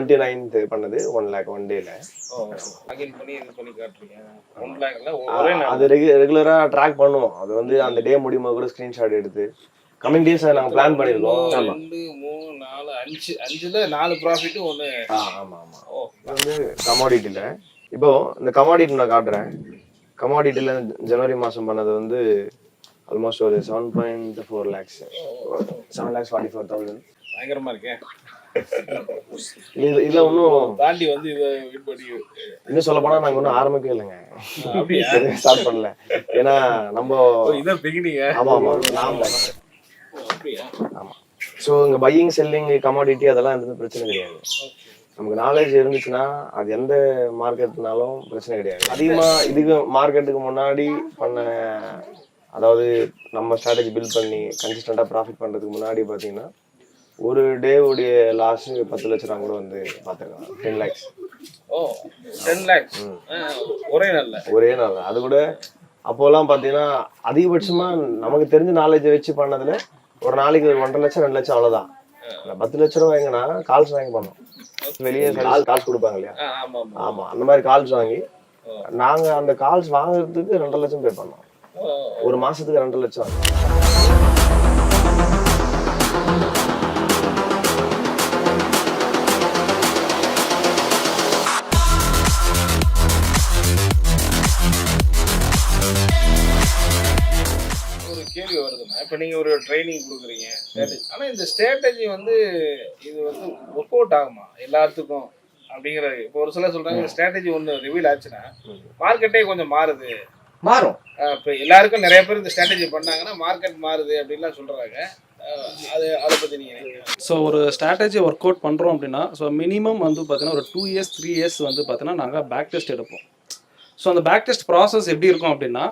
29th பண்ணது 1 lakh 1 டேல. அது ரெகுலரா ட்ராக் பண்ணுவோம். அது வந்து அந்த டே முடியுமா கூட ஸ்கிரீன்ஷாட் எடுத்து கமிங் டேஸ் நாங்க பிளான் பண்ணிருக்கோம். 2 3 4 5 5ல 4 ப்ராஃபிட் 1. ஆமா ஆமா. இது வந்து கமாடிட்டில. இப்போ இந்த கமாடிட்டி நான் காட்டுறேன். கமாடிட்டில ஜனவரி மாசம் பண்ணது வந்து ஆல்மோஸ்ட் ஒரு 7.4 lakhs. 7,44,000. பயங்கரமா இருக்கே. இதுல இன்னும் தாண்டி வந்து இத வெயிட் பண்ணி இன்னும் சொல்ல போனா நாங்க இன்னும் ஆரம்பிக்கவே இல்லைங்க. ஸ்டார்ட் பண்ணல. ஏன்னா நம்ம இத பிகினிங். ஆமா ஆமா. ஆமா. ஸோ இங்க பையிங் செல்லிங் கமாடிட்டி அதெல்லாம் எதுவும் பிரச்சனை கிடையாது. நமக்கு நாலேஜ் இருந்துச்சுன்னா அது எந்த மார்க்கெட்னாலும் பிரச்சனை கிடையாது. அதிகமா இதுக்கு மார்க்கெட்டுக்கு முன்னாடி பண்ண, அதாவது நம்ம ஸ்ட்ராட்டஜி பில்ட் பண்ணி கன்சிஸ்டண்டா ப்ராஃபிட் பண்றதுக்கு முன்னாடி பாத்தீங்கன்னா ஒரு டே உடைய லாஸ் 10 லட்சம் ரூபா கூட வந்து பாத்துருக்காங்க. 10 lakhs. ஓ 10 lakhs. ஒரே நாள். அது கூட அப்போலாம் பாத்தீங்கன்னா அதிகபட்சமா நமக்கு தெரிஞ்ச நாலேஜ் வச்சு பண்ணதுல ஒரு நாளைக்கு 1.5 லட்சம் 2 லட்சம் அவ்வளவுதான். 10 லட்சம் ரூபாய் வாங்கினா கால்ஸ் வாங்கி பண்ணோம். வெளியே கால்ஸ் கொடுப்பாங்க இல்லையா? ஆமா, அந்த மாதிரி கால்ஸ் வாங்கி நாங்க அந்த கால்ஸ் வாங்குறதுக்கு 2 லட்சம் பே பண்ணோம். ஒரு மாசத்துக்கு 2 லட்சம். கேள்வி வருதுன்னா, இப்ப நீங்க ஒரு ட்ரைனிங் கொடுக்குறீங்க, ஆனா இந்த ஸ்ட்ராட்டஜி வந்து இது வந்து ஒர்க் அவுட் ஆகுமா எல்லாத்துக்கும் அப்படிங்கிற? இப்போ ஒரு சிலர் சொல்றாங்க ஸ்ட்ராட்டஜி ஒன்று ரிவீல் ஆச்சுன்னா மார்க்கெட்டே கொஞ்சம் மாறும். இப்போ எல்லாருக்கும் நிறைய பேர் இந்த ஸ்ட்ராட்டஜி பண்ணாங்கன்னா மார்க்கெட் மாறுது அப்படின்லாம் சொல்றாங்க. அதை பத்தி நீங்க நினைக்கிறீங்க? ஸோ ஒரு ஸ்ட்ராட்டஜி ஒர்க் அவுட் பண்ணுறோம் அப்படின்னா, ஸோ மினிமம் வந்து பார்த்தீங்கன்னா ஒரு 2 years 3 years வந்து பார்த்தீங்கன்னா நாங்கள் பேக் டெஸ்ட் எடுப்போம். ஸோ அந்த பேக் டெஸ்ட் ப்ராசஸ் எப்படி இருக்கும் அப்படின்னா,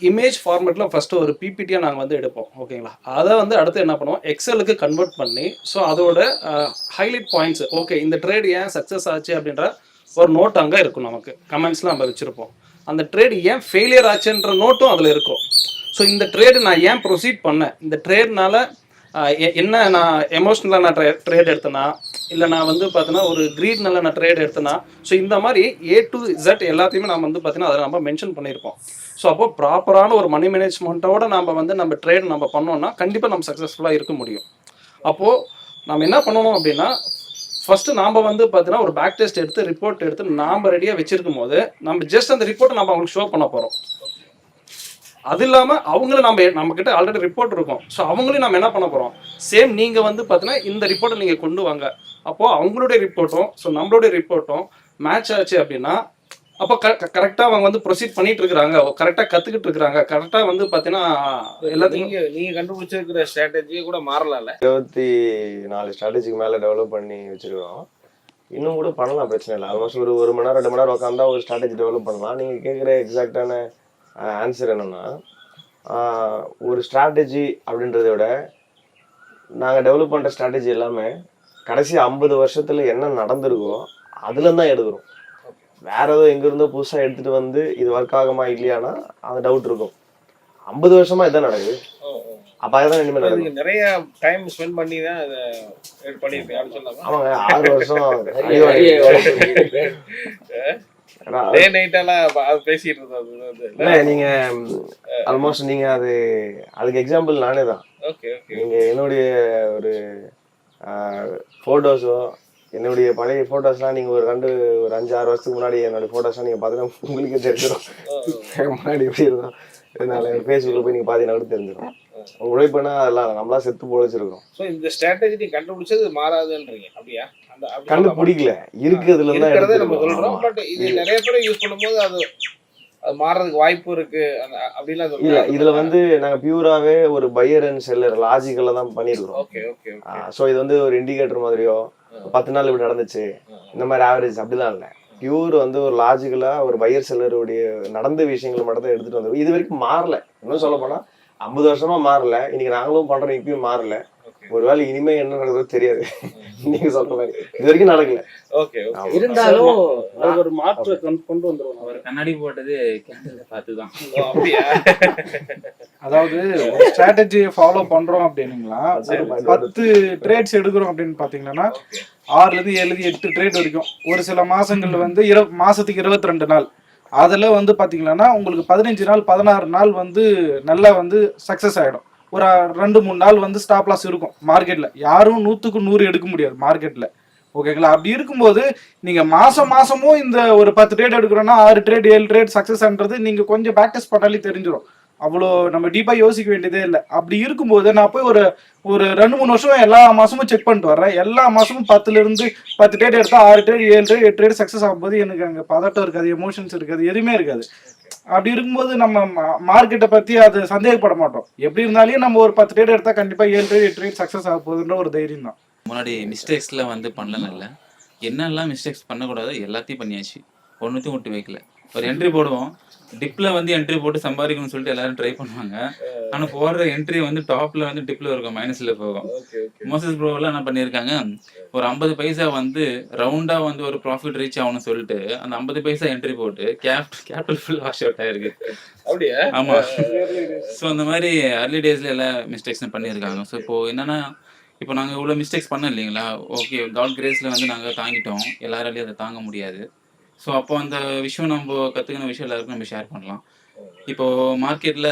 இமேஜ் ஃபார்மேட்டில் ஃபஸ்ட்டு ஒரு பிபிடியாக நாங்கள் வந்து எடுப்போம். ஓகேங்களா? அதை வந்து அடுத்து என்ன பண்ணுவோம், எக்ஸலுக்கு கன்வெர்ட் பண்ணி ஸோ அதோட ஹைலைட் பாயிண்ட்ஸ், ஓகே இந்த ட்ரேட் ஏன் சக்ஸஸ் ஆச்சு அப்படின்ற ஒரு நோட் அங்கே இருக்கும். நமக்கு கமெண்ட்ஸ்லாம் நம்ம வச்சுருப்போம். அந்த ட்ரேட் ஏன் ஃபெயிலியர் ஆச்சுன்ற நோட்டும் அதில் இருக்கும். ஸோ இந்த ட்ரேடு நான் ஏன் ப்ரொசீட் பண்ணேன், இந்த ட்ரேட்னால என்ன நான் எமோஷ்னலாக நான் ட்ரேட் எடுத்தேன்னா, இல்லை நான் வந்து பார்த்தீங்கன்னா ஒரு க்ரீட்னால நான் ட்ரேட் எடுத்தேன்னா, ஸோ இந்த மாதிரி A to Z எல்லாத்தையுமே நம்ம வந்து பார்த்தீங்கன்னா அதை நம்ம மென்ஷன் பண்ணியிருப்போம். ஸோ அப்போ ப்ராப்பரான ஒரு மணி மேனேஜ்மெண்ட்டோட நம்ம ட்ரேட் நம்ம பண்ணோம்னா கண்டிப்பாக நம்ம சக்ஸஸ்ஃபுல்லாக இருக்க முடியும். அப்போது நம்ம என்ன பண்ணணும் அப்படின்னா, ஃபஸ்ட்டு நாம் வந்து பார்த்தீங்கன்னா ஒரு பேக் டெஸ்ட் எடுத்து ரிப்போர்ட் எடுத்து நாம் ரெடியாக வச்சுருக்கும் போது நம்ம ஜஸ்ட் அந்த ரிப்போர்ட்டை நம்ம அவங்களுக்கு ஷோ பண்ண போகிறோம். அது இல்லாமல் அவங்களும் நம்மக்கிட்ட ஆல்ரெடி ரிப்போர்ட் இருக்கும். ஸோ அவங்களையும் நம்ம என்ன பண்ண போகிறோம், சேம் நீங்கள் வந்து பார்த்தீங்கன்னா இந்த ரிப்போர்ட்டை நீங்கள் கொண்டு வாங்க. அப்போது அவங்களுடைய ரிப்போர்ட்டும் ஸோ நம்மளுடைய ரிப்போர்ட்டும் மேட்ச் ஆச்சு அப்படின்னா அப்போ கரெக்டாக அவங்க வந்து ப்ரொசீட் பண்ணிட்டு இருக்கிறாங்க, கரெக்டாக கற்றுக்கிட்டு இருக்கிறாங்க, கரெக்டாக வந்து பார்த்தீங்கன்னா எல்லாத்தையும் நீங்கள் கண்டுபிடிச்சிருக்கிற ஸ்ட்ராட்டஜியை கூட மாறலாம்ல. 24 ஸ்ட்ராட்டஜிக்கு மேலே டெவலப் பண்ணி வச்சுருக்கோம். இன்னும் கூட பண்ணலாம், பிரச்சனை இல்லை. ஆல்மோஸ்ட் ஒரு 1 மணி நேரம் 2 மணி நேரம் உட்காந்தா ஒரு ஸ்ட்ராட்டஜி டெவலப் பண்ணலாம். நீங்கள் கேட்குற எக்ஸாக்டான ஆன்சர் என்னன்னா, ஒரு ஸ்ட்ராட்டஜி அப்படின்றத விட நாங்கள் டெவலப் பண்ணுற ஸ்ட்ராட்டஜி எல்லாமே கடைசி 50 வருஷத்துல என்ன நடந்திருக்கோ அதுல தான் எடுக்கிறோம். வேற ஏதோ எங்க இருந்தோ புதுசாக எடுத்துட்டு வந்து இது ஒர்க் ஆகுமா இல்லையானா அந்த டவுட் இருக்கும். 50 வருஷமா இதான் நடக்குது. அப்ப அதுதான் இனிமேல் நடக்குது. நிறைய டைம் ஸ்பெண்ட் பண்ணி தான் அதை பண்ணியிருப்பேன் அப்படின்னு சொல்லாமா? ஆமாங்க, 6 வருஷம் நீங்க ஆல்மோஸ்ட் நீங்க அதுக்கு எக்ஸாம்பிள் நானே தான். நீங்க என்னுடைய ஒரு போட்டோஸோ என்னுடைய பழைய போட்டோஸ்லாம் நீங்க ஒரு 5-6 வருஷத்துக்கு முன்னாடி என்னோட போட்டோஸ்லாம் நீங்க பாத்தீங்கன்னா உங்களுக்கே தெரிஞ்சிடும் முன்னாடி எப்படி இருக்கும். இதனால ஃபேஸ்புக்கில் போய் நீங்க பாத்தீங்கன்னா கூட தெரிஞ்சிடும். உழைப்புனா அதெல்லாம் நம்மளா செத்து பொழைச்சிருக்கோம். ஸோ இந்த ஸ்ட்ராட்டஜி கண்டுபிடிச்சது மாறாதுன்றீங்க அப்படியா? கண்டுபிடிக்கல, இருக்குதுல தான் நம்ம சொல்றோம். பட் இது நிறைய பேர் யூஸ் பண்ணும்போது அது மாறதுக்கு வாய்ப்பு இருக்கு அப்படிலாம் இல்ல. இதுல வந்து நாங்க பியூராவே ஒரு பையர் அண்ட் செல்லர் லாஜிக்கல்ல தான் பண்ணிருக்கோம். Okay okay. சோ இது வந்து ஒரு இண்டிகேட்டர் மாதிரியோ 10 நாள் இப்படி நடந்துச்சு இந்த மாதிரி ஆவரேஜ் அப்படிலாம் இல்லை. பியூர் வந்து ஒரு லாஜிக்கலா ஒரு பையர் செல்லருடைய நடந்த விஷயங்களை மட்டும் தான் எடுத்துட்டு வந்து இது வரைக்கும் மாறல. இன்னும் சொல்ல போனா 50 வருஷமா மாறல. இன்னைக்கு நாங்களும் பண்றோம், இப்பயும் மாறல. ஒருவேளை இனிமே என்ன நடக்குதோ தெரியாது. நீங்க சொல்ற மாதிரி இது வரைக்கும் நடக்கல. Okay okay. இருந்தாலும் ஒரு மாற்று கொண்டு வந்துருவோம். அவர் கண்ணாடி போட்டது கேண்டல்ல பார்த்துதான். அப்படியா? அதாவது ஒரு ஸ்ட்ராட்டஜியை ஃபாலோ பண்றோம் அப்படின்னீங்களா, 10 ட்ரேட்ஸ் எடுக்கிறோம் அப்படின்னு பாத்தீங்கன்னா 6லேருந்து 7 8 ட்ரேட் வரைக்கும். ஒரு சில மாசங்கள்ல வந்து மாசத்துக்கு 22 நாள். அதில் வந்து பார்த்தீங்கன்னா உங்களுக்கு 15 நாள் 16 நாள் வந்து நல்லா வந்து சக்ஸஸ் ஆகிடும். ஒரு 2-3 நாள் வந்து ஸ்டாப் லாஸ் இருக்கும் மார்க்கெட்டில். யாரும் 100க்கு 100 எடுக்க முடியாது மார்க்கெட்டில். ஓகேங்களா? அப்படி இருக்கும்போது நீங்கள் மாதமும் இந்த ஒரு 10 ட்ரேட் எடுக்கிறோன்னா 6 ட்ரேட் 7 ட்ரேட் சக்ஸஸ்ன்றது நீங்கள் கொஞ்சம் பேக் டெஸ்ட் பண்ணாலே தெரிஞ்சிடும். அவ்வளோ நம்ம டீப்பாக யோசிக்க வேண்டியதே இல்லை. அப்படி இருக்கும்போது நான் போய் ஒரு 2-3 வருஷம் எல்லா மாதமும் செக் பண்ணிட்டு வர்றேன். எல்லா மாதமும் 10லேருந்து 10 ட்ரேட் எடுத்தால் 6 ட்ரேட் 7 ட்ரேட் 8 ட்ரேட் சக்ஸஸ் ஆகும்போது எனக்கு அங்கே பதட்டம் இருக்காது, எமோஷன்ஸ் இருக்காது, எதுவுமே இருக்காது. அப்படி இருக்கும்போது நம்ம மார்க்கெட்டை பற்றி அது சந்தேகப்பட மாட்டோம். எப்படி இருந்தாலும் நம்ம ஒரு 10 ட்ரேட் எடுத்தால் கண்டிப்பாக 7 ட்ரேட் 8 ட்ரேட் சக்ஸஸ் ஆக போகுதுன்ற ஒரு தைரியம் தான். முன்னாடி மிஸ்டேக்ஸில் வந்து பண்ணலன்னு இல்லை, என்னெல்லாம் மிஸ்டேக்ஸ் பண்ணக்கூடாதோ எல்லாத்தையும் பண்ணியாச்சு, ஒன்றுத்தையும் விட்டு வைக்கல. ஒரு என்ட்ரி போடுவோம், டிப்பில் வந்து என்ட்ரி போட்டு சம்பாதிக்கணும்னு சொல்லிட்டு எல்லாரும் ட்ரை பண்ணுவாங்க. ஆனால் போடுற என்ட்ரி வந்து டாப்பில் வந்து டிப்பில் இருக்கும், மைனஸில் போகும். மோசஸ் ப்ரோவெல்லாம் என்ன பண்ணியிருக்காங்க, ஒரு 50 பைசா வந்து ரவுண்டாக வந்து ஒரு ப்ராஃபிட் ரீச் ஆகணும்னு சொல்லிட்டு அந்த 50 பைசா என்ட்ரி போட்டு கேபிட்டல் ஃபுல் வாஷ் அவுட் ஆயிருக்கு. அப்படியா? ஆமாம். ஸோ அந்த மாதிரி அர்லி டேஸில் எல்லா மிஸ்டேக்ஸும் பண்ணியிருக்காங்க. ஸோ இப்போது என்னென்னா, இப்போ நாங்கள் இவ்வளோ மிஸ்டேக்ஸ் பண்ணோம் இல்லைங்களா, ஓகே காட் கிரேஸில் வந்து நாங்கள் தாங்கிட்டோம், எல்லாராலையும் அதை தாங்க முடியாது. ஸோ அப்போ அந்த விஷயம் நம்ம கற்றுக்கின விஷயம் எல்லாருக்கும் நம்ம ஷேர் பண்ணலாம். இப்போது மார்க்கெட்டில்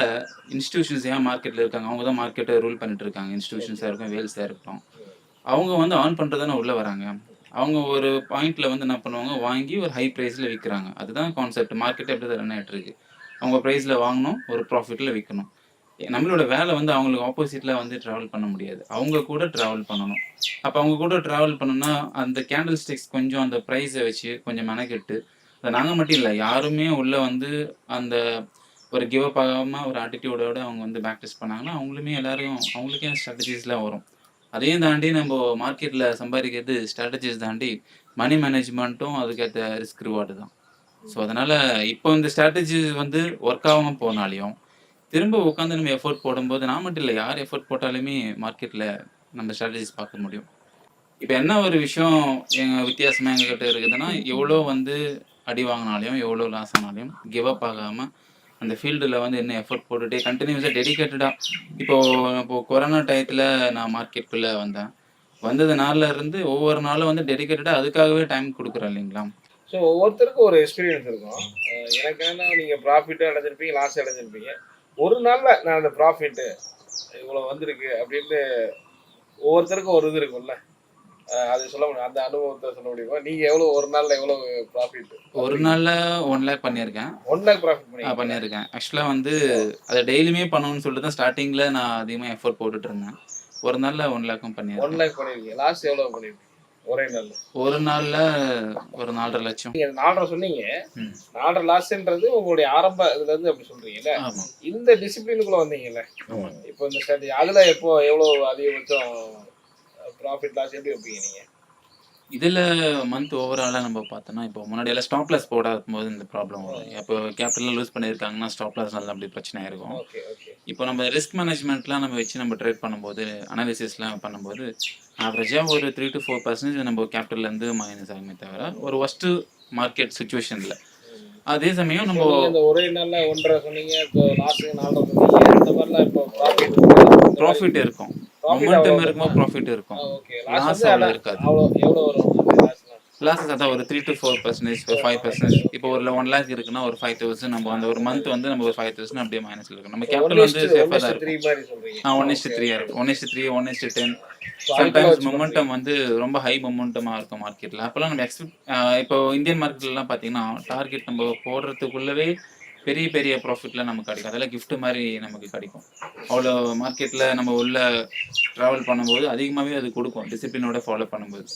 இன்ஸ்டியூஷன்ஸ் ஏன் மார்க்கெட்டில் இருக்காங்க, அவங்க தான் மார்க்கெட்டை ரூல் பண்ணிட்டு இருக்காங்க. இன்ஸ்டியூஷன்ஸாக இருக்கும், வேல்ஸாக இருக்கட்டும், அவங்க வந்து ஆன் பண்ணுறதானே உள்ளே வராங்க. அவங்க ஒரு பாயிண்டில் வந்து என்ன பண்ணுவாங்க, வாங்கி ஒரு ஹை ப்ரைஸில் விற்கிறாங்க. அதுதான் கான்செப்ட். மார்க்கெட்டை எப்படி தான் ரன் ஆகிட்டு இருக்கு. அவங்க ப்ரைஸில் வாங்கணும், ஒரு ப்ராஃபிட்டில் விற்கணும். நம்மளோட வேலை வந்து அவங்களுக்கு ஆப்போசிட்டில் வந்து ட்ராவல் பண்ண முடியாது, அவங்க கூட ட்ராவல் பண்ணணும். அப்போ அவங்க கூட ட்ராவல் பண்ணணும்னா அந்த கேண்டில் ஸ்டிக்ஸ் கொஞ்சம் அந்த ப்ரைஸை வச்சு கொஞ்சம் மெனக்கெட்டு, அதை நாங்கள் மட்டும் இல்லை யாருமே உள்ளே வந்து அந்த ஒரு கிவ் அப் ஆகாமல் ஒரு ஆட்டிடியூடோடு அவங்க வந்து பேக் டெஸ்ட் பண்ணாங்கன்னா அவங்களுமே எல்லோரும் அவங்களுக்கே ஸ்ட்ராட்டஜிஸ்லாம் வரும். அதையும் தாண்டி நம்ம மார்க்கெட்டில் சம்பாதிக்கிறது ஸ்ட்ராட்டஜிஸ் தாண்டி மணி மேனேஜ்மெண்ட்டும் அதுக்கேற்ற ரிஸ்க் ரிவார்டு தான். ஸோ அதனால் இப்போ இந்த ஸ்ட்ராட்டஜிஸ் வந்து ஒர்க் ஆகாமல் போனாலையும் திரும்ப உட்காந்து நம்ம எஃபோர்ட் போடும்போது, நான் மட்டும் இல்லை யார் எஃபோர்ட் போட்டாலுமே மார்க்கெட்டில் நம்ம ஸ்ட்ராட்டஜிஸ் பார்க்க முடியும். இப்போ என்ன ஒரு விஷயம் வித்தியாசமாக எங்ககிட்ட இருக்குதுன்னா, எவ்வளோ வந்து அடி வாங்கினாலையும் எவ்வளோ லாஸ் ஆனாலையும் கிவ் அப் ஆகாமல் அந்த ஃபீல்டில் வந்து என்ன எஃபோர்ட் போட்டுகிட்டே கண்டினியூஸாக டெடிக்கேட்டடாக. இப்போது கொரோனா டயத்தில் நான் மார்க்கெட்டுக்குள்ளே வந்தது நாளில் இருந்து ஒவ்வொரு நாளும் வந்து டெடிக்கேட்டடாக அதுக்காகவே டைம் கொடுக்குறேன் இல்லைங்களா. ஸோ ஒவ்வொருத்தருக்கும் ஒரு எக்ஸ்பீரியன்ஸ் இருக்கும். எனக்கு என்ன, நீங்கள் ப்ராஃபிட்டும் அடைஞ்சிருப்பீங்க, லாஸ் அடைஞ்சிருப்பீங்க. ஒரு நாளில் நான் அந்த ப்ராஃபிட்டு இவ்வளோ வந்திருக்கு அப்படின்னு ஒவ்வொருத்தருக்கும் ஒரு இது இருக்கும்ல, அது சொல்ல முடியும். அந்த அனுபவத்தை சொல்ல முடியுமா? நீங்கள் எவ்வளோ ஒரு நாளில் எவ்வளோ ப்ராஃபிட்? ஒரு நாளில் 1 lakh பண்ணியிருக்கேன். 1 lakh ப்ராஃபிட் பண்ணியிருக்கேன். ஆக்சுவலாக வந்து அதை டெய்லியுமே பண்ணணும்னு சொல்லிட்டு தான் ஸ்டார்டிங்கில் நான் அதிகமாக எஃபோர்ட் போட்டுட்டு இருந்தேன். ஒரு நாளில் 1 lakh பண்ணியிருக்கேன். 1 lakh பண்ணியிருக்கீங்க. லாஸ்ட் எவ்வளோ பண்ணியிருக்கீங்க ஒரே நாளில்? ஒரு நாளில் ஒரு 4.5 லட்சம். நீங்கள் 4.5 சொன்னீங்க. 4.5 லாஸ்ன்றது உங்களுடைய ஆரம்ப இதுலேருந்து அப்படி சொல்கிறீங்கல்ல. ஆமாம். இந்த டிசிப்ளினுக்குள்ளே வந்தீங்கல்ல, இப்போ இந்த ஸ்ட்ராட்டஜி அதில் எப்போ எவ்வளோ அதிகபட்சம் ப்ராஃபிட் லாஸ் எப்படி வைப்பீங்க நீங்கள்? இதில் மந்த் ஓவராலாக நம்ம பார்த்தோன்னா, இப்போ முன்னாடி எல்லாம் ஸ்டாப் லாஸ் போடாத போது இந்த ப்ராப்ளம் வரும். இப்போ கேபிட்டலில் லூஸ் பண்ணியிருக்காங்கன்னா ஸ்டாப் லாஸ்னால அப்படி பிரச்சனை இருக்கும். இப்போ நம்ம ரிஸ்க் மேனேஜ்மெண்ட்லாம் நம்ம வச்சு நம்ம ட்ரேட் பண்ணும்போது, அனாலிசிஸ்லாம் பண்ணும்போது ஆவரேஜாக ஒரு 3 to 4% நம்ம கேபிட்டல்லேருந்து மைனஸ் ஆகுமே தவிர ஒரு ஒஸ்ட்டு மார்க்கெட் சுச்சுவேஷனில். அதே சமயம் நம்ம இந்த ஒரே நாளில் 1.5 சொன்னீங்க, இப்போ லாஸ்ட் 4 சொன்னீங்க, இந்த மாதிரிலாம் இப்போ ப்ராஃபிட் இருக்கும், மொமெண்டம் இருக்கும்போது ப்ராஃபிட் இருக்கும், லாஸ் அவ்வளோ இருக்காது. எவ்வளோ வரும் லாஸஸ்? அதான் ஒரு 3 to 4%, 5%. இப்போ ஒரு 1 lakh இருக்குன்னா ஒரு 5,000 நம்ம அந்த ஒரு மந்த் வந்து நம்ம ஒரு 5,000 அப்படியே மைனஸில் இருக்கும். நம்ம கேபிட்டல் வந்து சேஃபாக தான் இருக்கும். 1:3 இருக்கும், 1:3, 1:10. சம்டைம்ஸ் மொமெண்டம் வந்து ரொம்ப ஹை மொமெண்டமாக இருக்கும் மார்க்கெட்டில். அப்போல்லாம் நம்ம இப்போ இந்தியன் மார்க்கெட்லாம் பார்த்தீங்கன்னா டார்கெட் நம்ம போடுறதுக்குள்ளவே பெரிய பெரிய ப்ராஃபிட்லாம் நமக்கு கிடைக்கும். அதெல்லாம் கிஃப்ட் மாதிரி நமக்கு கிடைக்கும். அவ்வளோ மார்க்கெட்டில் நம்ம உள்ள ட்ராவல் பண்ணும்போது அதிகமாகவே அது கொடுக்கும், டிசிப்ளினோட ஃபாலோ பண்ணும்போது.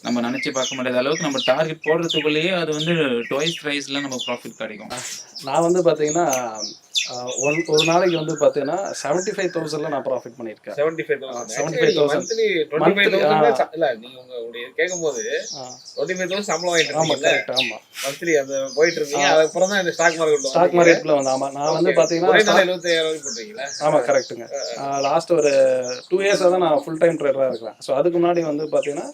நம்ம நினச்சி பார்க்க முடியாத அளவுக்கு நம்ம டார்கெட் போடுறதுக்குள்ளேயே அது வந்து ட்வைஸ் ப்ரைஸில் நம்ம ப்ராஃபிட் கிடைக்கும். நான் வந்து பார்த்தீங்கன்னா ஒரு நாளைக்கு வந்து பார்த்தீங்கன்னா 75,000 நான் ப்ராஃபிட் பண்ணியிருக்கேன். 75,000 இல்லை, நீங்கள் உங்களுடைய கேட்கும்போது 25,000 சம்பளம் வாங்கிட்டு இருக்கீங்க. ஆமாம், மந்த்லி அந்த போயிட்டு இருக்கீங்க. அதுக்கப்புறம் தான் இந்த ஸ்டாக் மார்க்கெட்டில் வந்து. ஆமாம், நான் வந்து பார்த்தீங்கன்னா 75,000 போட்டுருக்கீங்களா? ஆமாம், கரெக்டுங்க. லாஸ்ட் ஒரு 2 இயர்ஸாக தான் நான் ஃபுல் டைம் ட்ரேடராக இருக்கிறேன். ஸோ அதுக்கு முன்னாடி வந்து பார்த்தீங்கன்னா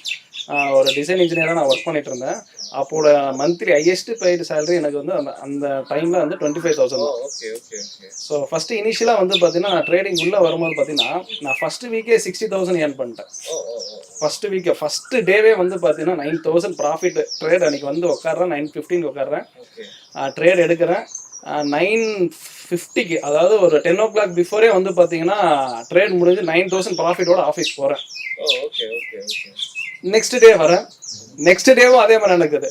ஒரு டிசைன் இன்ஜினியராக நான் ஒர்க் பண்ணிட்டு இருந்தேன். அப்போட மந்த்லி ஹையஸ்ட் பெய்டு சேலரி எனக்கு வந்து அந்த அந்த டைமில் வந்து 25,000 தான். Okay okay okay. So first இனிஷியலாக வந்து பார்த்தீங்கன்னா நான் ட்ரேடிங் உள்ளே வரும்போது பார்த்தீங்கன்னா நான் ஃபஸ்ட்டு வீக்கே 60,000 ஏர்ன் பண்ணிட்டேன். ஃபஸ்ட்டு வீக்கே ஃபஸ்ட்டு டேவே வந்து பார்த்தீங்கன்னா 9,000 ப்ராஃபிட். ட்ரேட் அன்றைக்கி வந்து உட்காடுறேன் 9:15 உட்காடுறேன், ட்ரேட் எடுக்கிறேன் 9:50க்கு, அதாவது ஒரு 10 o'clock பிஃபோரே வந்து பார்த்தீங்கன்னா ட்ரேட் முடிஞ்சு 9,000 ப்ராஃபிட்டோட ஆஃபீஸ் போகிறேன். Okay okay okay. Next day வரேன், நெக்ஸ்ட் டேவும் அதே மாதிரி நடக்குது.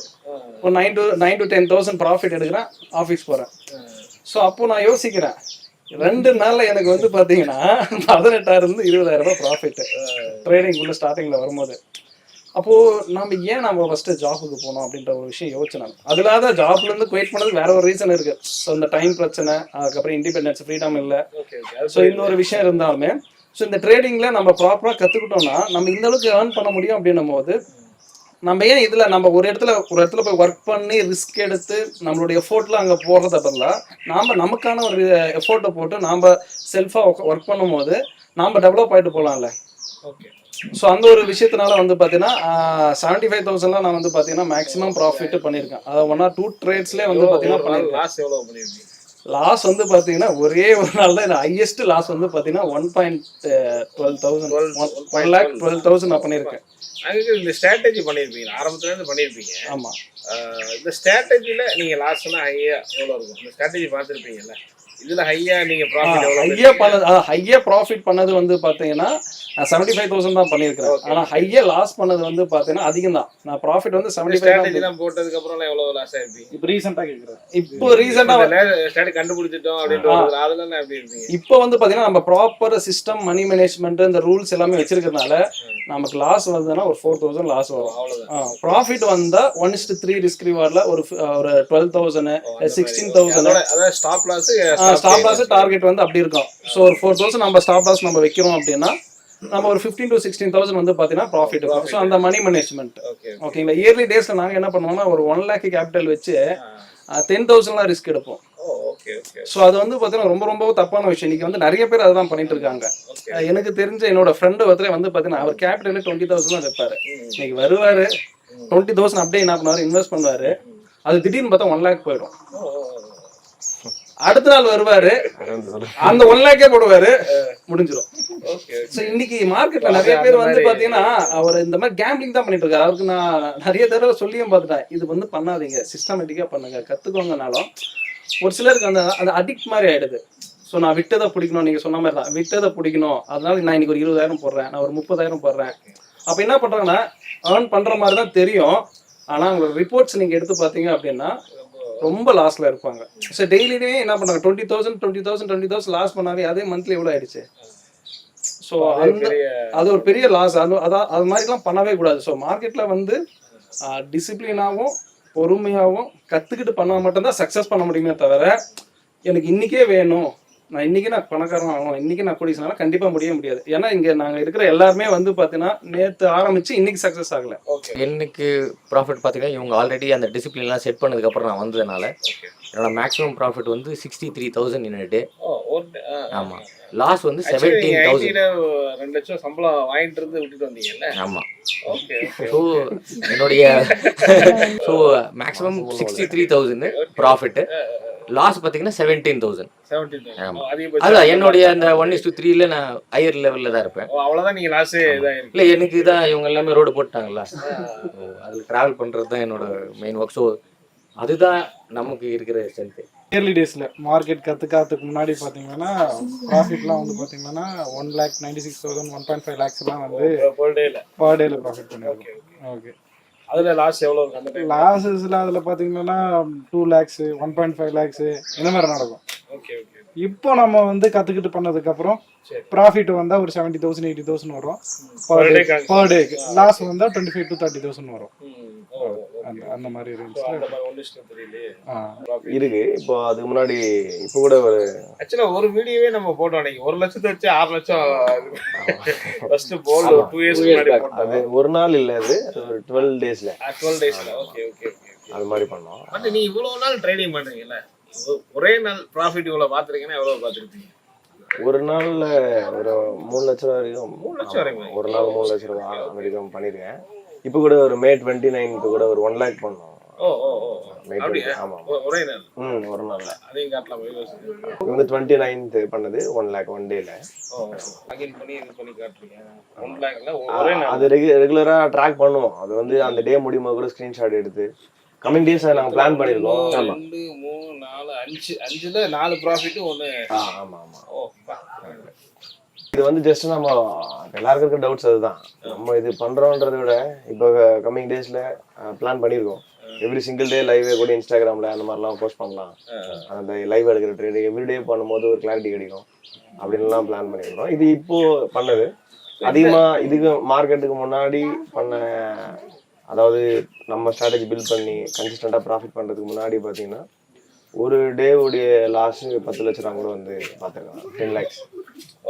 ஒரு 9 to 10,000 ப்ராஃபிட் எடுக்கிறேன், ஆஃபீஸ் போகிறேன். ஸோ அப்போ நான் யோசிக்கிறேன் 2 நாளில் எனக்கு வந்து பார்த்தீங்கன்னா 18,000 to 20,000 ப்ராஃபிட்டு ட்ரேடிங் உள்ள ஸ்டார்டிங்கில் வரும்போது. அப்போது நம்ம ஃபஸ்ட்டு ஜாபுக்கு போகணும் அப்படின்ற ஒரு விஷயம் யோசிச்சு நான் அதில் தான் ஜாப்லேருந்து குவைட் பண்ணது வேற ஒரு ரீசன் இருக்குது. ஸோ இந்த டைம் பிரச்சனை, அதுக்கப்புறம் இண்டிபெண்டன்ஸ், ஃப்ரீடம் இல்லை. ஸோ இந்த ஒரு விஷயம் இருந்தாலுமே ஸோ இந்த ட்ரேடிங்கில் நம்ம ப்ராப்பராக கற்றுக்கிட்டோம்னா நம்ம இந்த அளவுக்கு ஏர்ன் பண்ண முடியும் அப்படின்னும் போது நம்ம ஏன் இதில் நம்ம ஒரு இடத்துல போய் ஒர்க் பண்ணி ரிஸ்க் எடுத்து நம்மளுடைய எஃபோர்ட்லாம் அங்கே போடுறத பதிலாக நமக்கான ஒரு எஃபோர்ட்டை போட்டு நாம் செல்ஃபாக ஒர்க் பண்ணும்போது நாம் டெவலப் ஆகிட்டு போகலாம்ல. ஓகே. ஸோ அந்த ஒரு விஷயத்தினால வந்து பார்த்தீங்கன்னா 75,000 நான் வந்து பார்த்தீங்கன்னா மேக்ஸிமம் ப்ராஃபிட் பண்ணியிருக்கேன். அதாவது 1 or 2 ட்ரேட்ஸ்லேயே வந்து பார்த்தீங்கன்னா பண்ணியிருக்கேன். லாஸ் எவ்வளோ பண்ணியிருக்கீங்க? லாஸ் வந்து பார்த்தீங்கன்னா ஒரே ஒரு நாள் தான் ஹையஸ்ட் லாஸ் வந்து பார்த்தீங்கன்னா 1,12,000 நான் பண்ணியிருக்கேன். அங்கே இந்த ஸ்ட்ராட்டஜி பண்ணியிருப்பீங்க, ஆரம்பத்துலேருந்து பண்ணியிருப்பீங்க. ஆமாம். இந்த ஸ்ட்ராட்டஜியில் நீங்கள் லாஸ்ட்னா ஹையாக எவ்வளோ இருக்கும்? இந்த ஸ்ட்ராட்டஜி பார்த்துருப்பீங்கல்ல, இதில் ஹையாக நீங்கள் ப்ராஃபிட் எவ்வளோ? ஹையாக ப்ராஃபிட் பண்ணது வந்து பார்த்தீங்கன்னா 75,000 தான் பண்ணியிருக்கிறேன். ஆனால் ஹையாக லாஸ் பண்ணது வந்து பார்த்தீங்கன்னா அதிகம் தான். நான் ப்ராஃபிட் வந்து 75,000 தான் போட்டதுக்கப்புறம் எவ்வளோ லாஸ் ஆயிருப்பீங்க? இப்போ ரீசெண்டாக கேட்குறேன். இப்போ ரீசெண்டாக ஸ்ட்ராட்டஜி கண்டுபிடிச்சிட்டோம் அப்படின்ற அதெல்லாம் எப்படி இருப்பீங்க? இப்போ வந்து பார்த்தீங்கன்னா நம்ம ப்ராப்பர் சிஸ்டம், மணி மேனேஜ்மெண்ட், இந்த ரூல்ஸ் எல்லாமே வச்சிருக்கிறதுனால நமக்கு லாஸ் வந்ததுன்னா ஒரு 4,000 லாஸ் வரும். அவ்வளோதான். ப்ராஃபிட் வந்தால் 1:3 ரிஸ்க் ரிவார்டில் ஒரு 12,000 16,000. அதாவது ஸ்டாப் லாஸ் டார்கெட் வந்து அப்படி இருக்கும். ஸோ ஒரு 4,000 நம்ம ஸ்டாப் லாஸ் நம்ம வைக்கிறோம் அப்படின்னா நம்ம ஒரு 15,000 to 16,000 வந்து பார்த்தீங்கன்னா ப்ராஃபிட் இருக்கும். ஸோ அந்த மணி மேனேஜ்மெண்ட் ஓகேங்களா. இயர்லி டேஸில் நாங்கள் என்ன பண்ணுவோம்னா ஒரு 1 lakh கேபிட்டல் வச்சு 10,000 ரிஸ்க் எடுப்போம். ஸோ அது வந்து பார்த்தீங்கன்னா ரொம்ப ரொம்ப தப்பான விஷயம். இன்னைக்கு வந்து நிறைய பேர் அதுதான் பண்ணிட்டு இருக்காங்க. எனக்கு தெரிஞ்ச என்னோட ஃப்ரெண்டு ஒருத்தர் வந்து பார்த்தீங்கன்னா அவர் கேபிட்டல் 20,000 தான் வைப்பாரு. இன்னைக்கு வருவாரு 20,000 அப்படியே என்ன பண்ணுவாரு, இன்வெஸ்ட் பண்ணுவாரு. அது திடீர்னு பார்த்தா 1 lakh போயிடும். அடுத்த நாள் வருவாரு, அந்த 1 lakh போடுவாரு, முடிஞ்சிடும். ஸோ இன்னைக்கு மார்க்கெட்ல நிறைய பேர் வந்து பாத்தீங்கன்னா அவர் இந்த மாதிரி கேம்பிளிங் தான் பண்ணிட்டு இருக்காரு. அவருக்கு நான் நிறைய தடவை சொல்லியும் பார்த்துட்டேன், இது வந்து பண்ணாதீங்க, சிஸ்டமேட்டிக்கா பண்ணுங்க, கத்துக்கோங்கனாலும் ஒரு சிலருக்கு அந்த அடிக்ட் மாதிரி ஆயிடுது. ஸோ நான் விட்டதை பிடிக்கணும், நீங்க சொன்ன மாதிரி தான் விட்டதை பிடிக்கணும், அதனால நான் இன்னைக்கு ஒரு 20,000 போடுறேன், நான் ஒரு 30,000 போடுறேன். அப்ப என்ன பண்றாங்கன்னா ஏர்ன் பண்ற மாதிரி தான் தெரியும், ஆனா உங்களோட ரிப்போர்ட்ஸ் நீங்க எடுத்து பாத்தீங்க அப்படின்னா ரொம்ப லாஸ்ல இருப்பாங்க. ஸோ டெய்லியுமே என்ன பண்றாங்க 20,000 லாஸ் பண்ணாவே அதே மந்த்லி எவ்வளோ ஆயிடுச்சு. ஸோ அது ஒரு பெரிய லாஸ். அது மாதிரிலாம் பண்ணவே கூடாது. ஸோ மார்க்கெட்ல வந்து டிசிப்ளினாகவும் பொறுமையாகவும் கத்துக்கிட்டு பண்ணா மட்டும்தான் சக்ஸஸ் பண்ண முடியுமே தவிர எனக்கு இன்னைக்கே வேணும், நான் பணக்காரன் ஆகணும், இன்னைக்கு நான் கோடீஸ்வரன் கண்டிப்பா முடியாது. ஏன்னா இங்க நாங்க இருக்கிற எல்லாருமே வந்து பாத்தீங்கன்னா நேத்து ஆரம்பிச்சு இன்னைக்கு சக்சஸ் ஆகல. எனக்கு ப்ராஃபிட் பார்த்தீங்கன்னா இவங்க ஆல்ரெடி அந்த டிசிப்ளின்லாம் செட் பண்ணதுக்கு அப்புறம் நான் வந்ததுனால என்னோட மேக்ஸிமம் ப்ராஃபிட் வந்து 63,000 இன் டே. ஆமா. லாஸ் வந்து 17,000. 2 லட்சம் சம்பளம் வாங்கிட்டு இருந்து விட்டுட்டு வந்தீங்கல்ல. ஆமா. ஸோ என்னுடைய ஸோ மேக்ஸிமம் 63,000 ப்ராஃபிட், லாஸ் பார்த்தீங்கன்னா 17,000. அதான் என்னுடைய அந்த 1:3 நான் ஹையர் லெவலில் தான் இருப்பேன். அவ்வளோதான். நீங்கள் லாஸே இல்லை, எனக்கு தான் இவங்க எல்லாமே ரோடு போட்டாங்களா, அதில் ட்ராவல் பண்ணுறது தான் என்னோட மெயின் ஒர்க். ஸோ அதுதான் நமக்கு இருக்கிற ஸ்ட்ரென்த்து. இயர்லி டேஸில் மார்க்கெட் கற்றுக்காததுக்கு முன்னாடி பார்த்தீங்கன்னா ப்ராஃபிட்லாம் வந்து பார்த்தீங்கன்னா 1,96,000 1.5 lakhsலாம் வந்து பர் டேல ப்ராஃபிட் பண்ணிருக்கோம். ஓகே. அதில் லாஸ் எவ்வளோ? லாஸஸ்ல அதில் பார்த்தீங்கன்னா 2 lakhs 1.5 lakhs இந்த மாதிரி நடக்கும். Okay okay. இப்போ நம்ம வந்து கற்றுக்கிட்டு பண்ணதுக்கப்புறம் ப்ராஃபிட் வந்தால் ஒரு 70,000 80,000 வரும் பர் டேக்கு. லாஸ் வந்தால் 25,000 to 30,000 வரும். அந்த மாதிரி இருக்கு. இப்போ அதுக்கு முன்னாடி இப்போ கூட ஒரு ஆக்சுவலா ஒரு வீடியோவே நம்ம போட்டோம் அன்னைக்கு 1 லட்சத்தை வச்சு 6 லட்சம் ஃபர்ஸ்ட் போல் 2 இயர்ஸ் முன்னாடி போட்டோம். அது ஒரு நாள் இல்ல, அது ஒரு 12 டேஸ்ல. Okay okay okay. அது மாதிரி பண்ணோம். பட் நீ இவ்வளவு நாள் ட்ரேடிங் பண்றீங்கல்ல, ஒரே நாள் ப்ராஃபிட் இவ்வளவு பாத்துறீங்கன்னா எவ்வளவு பாத்துருப்பீங்க? ஒரு நாள்ல ஒரு 3 லட்சம் ரூபாய் வரைக்கும். 3 லட்சம் வரைக்கும் ஒரு நாள் 3 லட்சம் ரூபாய் வரைக்கும் பண்ணிருக்கேன். இப்போ கூட ஒரு May 29th கூட ஒரு 1 lakh பண்ணோம். ஓ ஓ ஓ May 20, அப்படியா? ஆமா ஒரே நாள் ஒரு நாள்ல. அதையும் காட்டலாம். இது வந்து 29th பண்ணது 1 lakh 1 dayல. ஓ அகைன் பண்ணி இது பண்ணி காட்டுறீங்க. 1 lakh ஒரே நாள். அது ரெகுலரா ட்ராக் பண்ணுவோம். அது வந்து அந்த டே முடியும்போது கூட ஸ்கிரீன்ஷாட் எடுத்து கமிங் டேஸ் நாங்க பிளான் பண்ணிருக்கோம். 2 3 4 5 5ல 4 ப்ராஃபிட் ஒன்னு. ஆமா ஆமா. ஓ இது வந்து ஜஸ்ட் நம்ம எல்லாருக்கும் இருக்க டவுட்ஸ் அதுதான். நம்ம இது பண்றோன்றதை விட இப்போ கம்மிங் டேஸ்ல பிளான் பண்ணியிருக்கோம். எவ்ரி சிங்கிள் டே லைவ் கூட இன்ஸ்டாகிராம்ல அந்த மாதிரிலாம் போஸ்ட் பண்ணலாம். அந்த லைவ் எடுக்கிற ட்ரேட் எவ்ரிடே பண்ணும்போது ஒரு கிளாரிட்டி கிடைக்கும் அப்படின்லாம் பிளான் பண்ணியிருக்கோம். இது இப்போ பண்ணது அதிகமா இதுக்கு மார்க்கெட்டுக்கு முன்னாடி பண்ண, அதாவது நம்ம ஸ்ட்ராட்டஜி பில்ட் பண்ணி கன்சிஸ்டண்டா ப்ராஃபிட் பண்றதுக்கு முன்னாடி பாத்தீங்கன்னா ஒரு டே உடைய லாஸ் 10 லட்சம் ரூபா கூட வந்து பாத்துருக்காங்க. 10 lakhs.